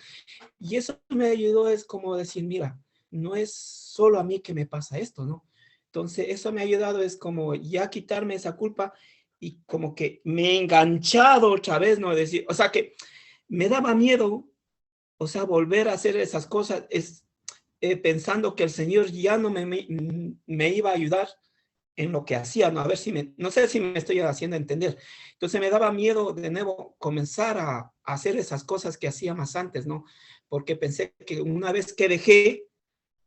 Y eso me ayudó, es como decir, mira, no es solo a mí que me pasa esto, ¿no? Entonces, eso me ha ayudado, es como ya quitarme esa culpa y como que me he enganchado otra vez, ¿no? Decir, o sea, que me daba miedo, o sea, volver a hacer esas cosas, pensando que el Señor ya no me iba a ayudar en lo que hacía, ¿no? A ver si no sé si me estoy haciendo entender. Entonces me daba miedo de nuevo comenzar a hacer esas cosas que hacía más antes, ¿no? Porque pensé que una vez que dejé,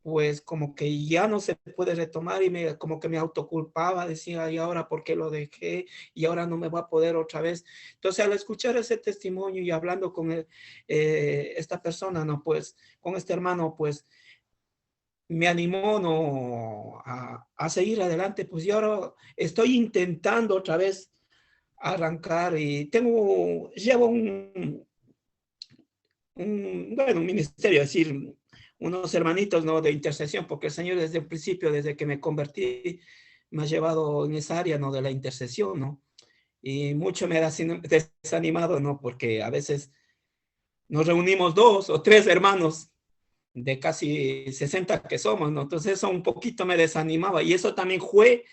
pues como que ya no se puede retomar y como que me autoculpaba, decía, ¿y ahora por qué lo dejé? Y ahora no me va a poder otra vez. Entonces al escuchar ese testimonio y hablando con esta persona, ¿no? Pues con este hermano, pues me animó, ¿no? A seguir adelante, pues yo ahora estoy intentando otra vez arrancar y llevo bueno, un ministerio, es decir, unos hermanitos, ¿no? De intercesión, porque el Señor desde el principio, desde que me convertí, me ha llevado en esa área, ¿no? De la intercesión, ¿no? Y mucho me ha desanimado, ¿no? Porque a veces nos reunimos 2 o 3 hermanos de casi 60 que somos, ¿no? Entonces eso un poquito me desanimaba y eso también fue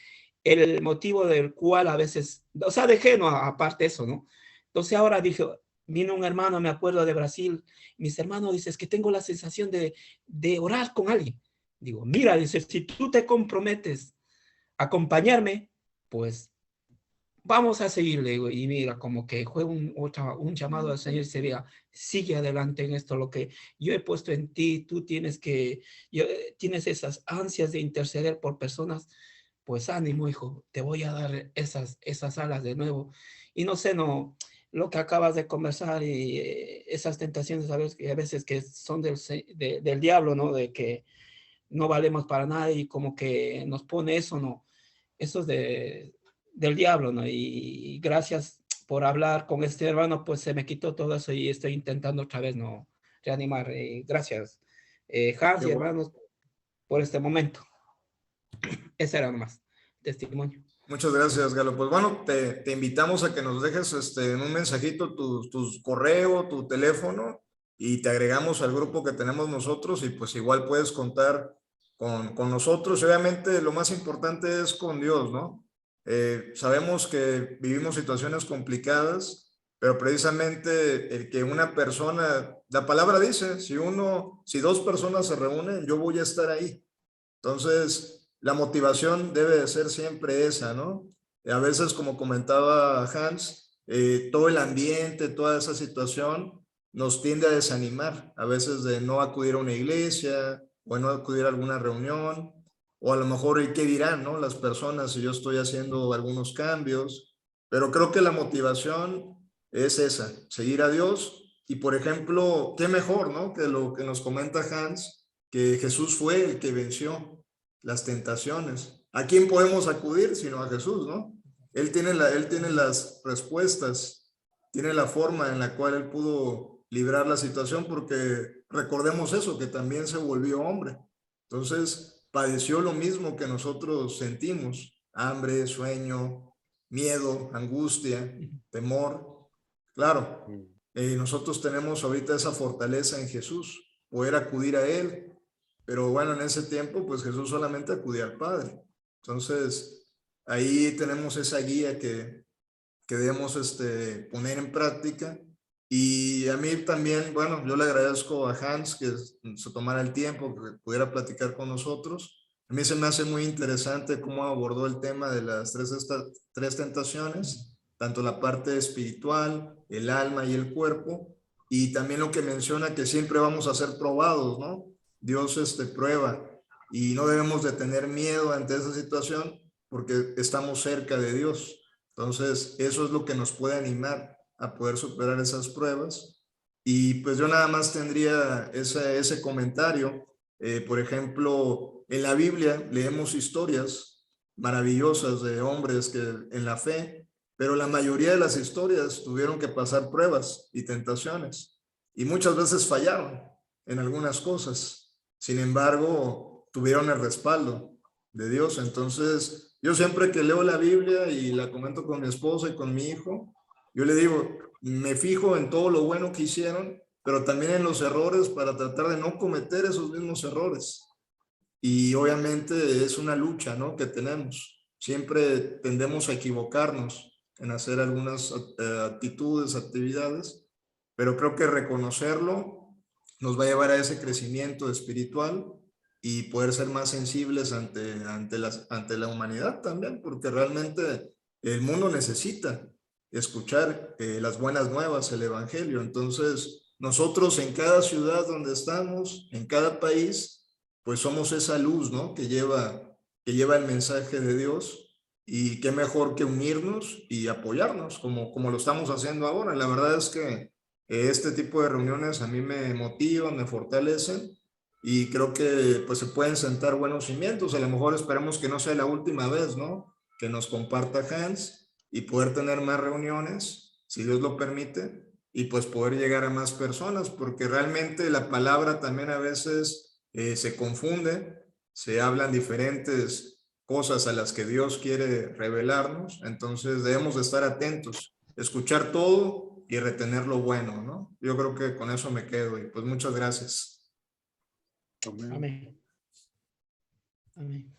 el motivo del cual a veces, o sea, dejé, ¿no? Aparte eso, ¿no? Entonces ahora dije, vino un hermano, me acuerdo de Brasil, mis hermanos, dices que tengo la sensación de orar con alguien. Digo, mira, dice, si tú te comprometes a acompañarme, pues vamos a seguirle. Y mira, como que fue un llamado al Señor y se vea, sigue adelante en esto, lo que yo he puesto en ti, tú tienes esas ansias de interceder por personas, pues ánimo, hijo, te voy a dar esas alas de nuevo. Y no sé, no, lo que acabas de conversar y esas tentaciones a veces que son del diablo, ¿no? De que no valemos para nada y como que nos pone eso, ¿no? Eso es del diablo, ¿no? Y gracias por hablar con este hermano, pues se me quitó todo eso y estoy intentando otra vez, ¿no? Reanimar. Gracias, Hans Qué y bueno. hermanos, por este momento. Ese era nomás testimonio. Muchas gracias, Galo. Pues bueno, te invitamos a que nos dejes en un mensajito tu correo, tu teléfono y te agregamos al grupo que tenemos nosotros y pues igual puedes contar con nosotros. Y obviamente lo más importante es con Dios, ¿no? Sabemos que vivimos situaciones complicadas, pero precisamente el que una persona, la palabra dice, si 2 personas se reúnen, yo voy a estar ahí. Entonces, la motivación debe de ser siempre esa, ¿no? A veces, como comentaba Hans, todo el ambiente, toda esa situación nos tiende a desanimar, a veces de no acudir a una iglesia o no acudir a alguna reunión o a lo mejor ¿y qué dirán, no? Las personas si yo estoy haciendo algunos cambios, pero creo que la motivación es esa, seguir a Dios. Y por ejemplo, qué mejor, ¿no? Que lo que nos comenta Hans, que Jesús fue el que venció las tentaciones. ¿A quién podemos acudir sino a Jesús, no? Él tiene las respuestas, tiene la forma en la cual él pudo librar la situación, porque recordemos eso, que también se volvió hombre. Entonces, padeció lo mismo que nosotros sentimos: hambre, sueño, miedo, angustia, temor. Claro, nosotros tenemos ahorita esa fortaleza en Jesús, poder acudir a Él, pero bueno, en ese tiempo, pues Jesús solamente acudía al Padre. Entonces, ahí tenemos esa guía que debemos poner en práctica. Y a mí también, bueno, yo le agradezco a Hans que se tomara el tiempo, que pudiera platicar con nosotros. A mí se me hace muy interesante cómo abordó el tema de las tres tentaciones, tanto la parte espiritual, el alma y el cuerpo, y también lo que menciona que siempre vamos a ser probados, ¿no? Dios prueba, y no debemos de tener miedo ante esa situación porque estamos cerca de Dios. Entonces, eso es lo que nos puede animar a poder superar esas pruebas. Y pues yo nada más tendría ese comentario. Por ejemplo, en la Biblia leemos historias maravillosas de hombres que en la fe, pero la mayoría de las historias tuvieron que pasar pruebas y tentaciones, y muchas veces fallaron en algunas cosas. Sin embargo, tuvieron el respaldo de Dios. Entonces, yo siempre que leo la Biblia y la comento con mi esposa y con mi hijo, yo le digo, me fijo en todo lo bueno que hicieron, pero también en los errores para tratar de no cometer esos mismos errores. Y obviamente es una lucha, ¿no?, que tenemos. Siempre tendemos a equivocarnos en hacer algunas actitudes, actividades, pero creo que reconocerlo nos va a llevar a ese crecimiento espiritual y poder ser más sensibles ante la humanidad también, porque realmente el mundo necesita escuchar las buenas nuevas, el evangelio. Entonces, nosotros en cada ciudad donde estamos, en cada país, pues somos esa luz, ¿no?, que lleva el mensaje de Dios, y qué mejor que unirnos y apoyarnos como lo estamos haciendo ahora. La verdad es que este tipo de reuniones a mí me motivan, me fortalecen, y creo que pues se pueden sentar buenos cimientos. A lo mejor esperemos que no sea la última vez, ¿no?, que nos comparta Hans, y poder tener más reuniones, si Dios lo permite, y pues poder llegar a más personas, porque realmente la palabra también a veces se confunde, se hablan diferentes cosas a las que Dios quiere revelarnos. Entonces debemos de estar atentos, escuchar todo y retener lo bueno, ¿no? Yo creo que con eso me quedo, y pues muchas gracias. Amén. Amén. Amén.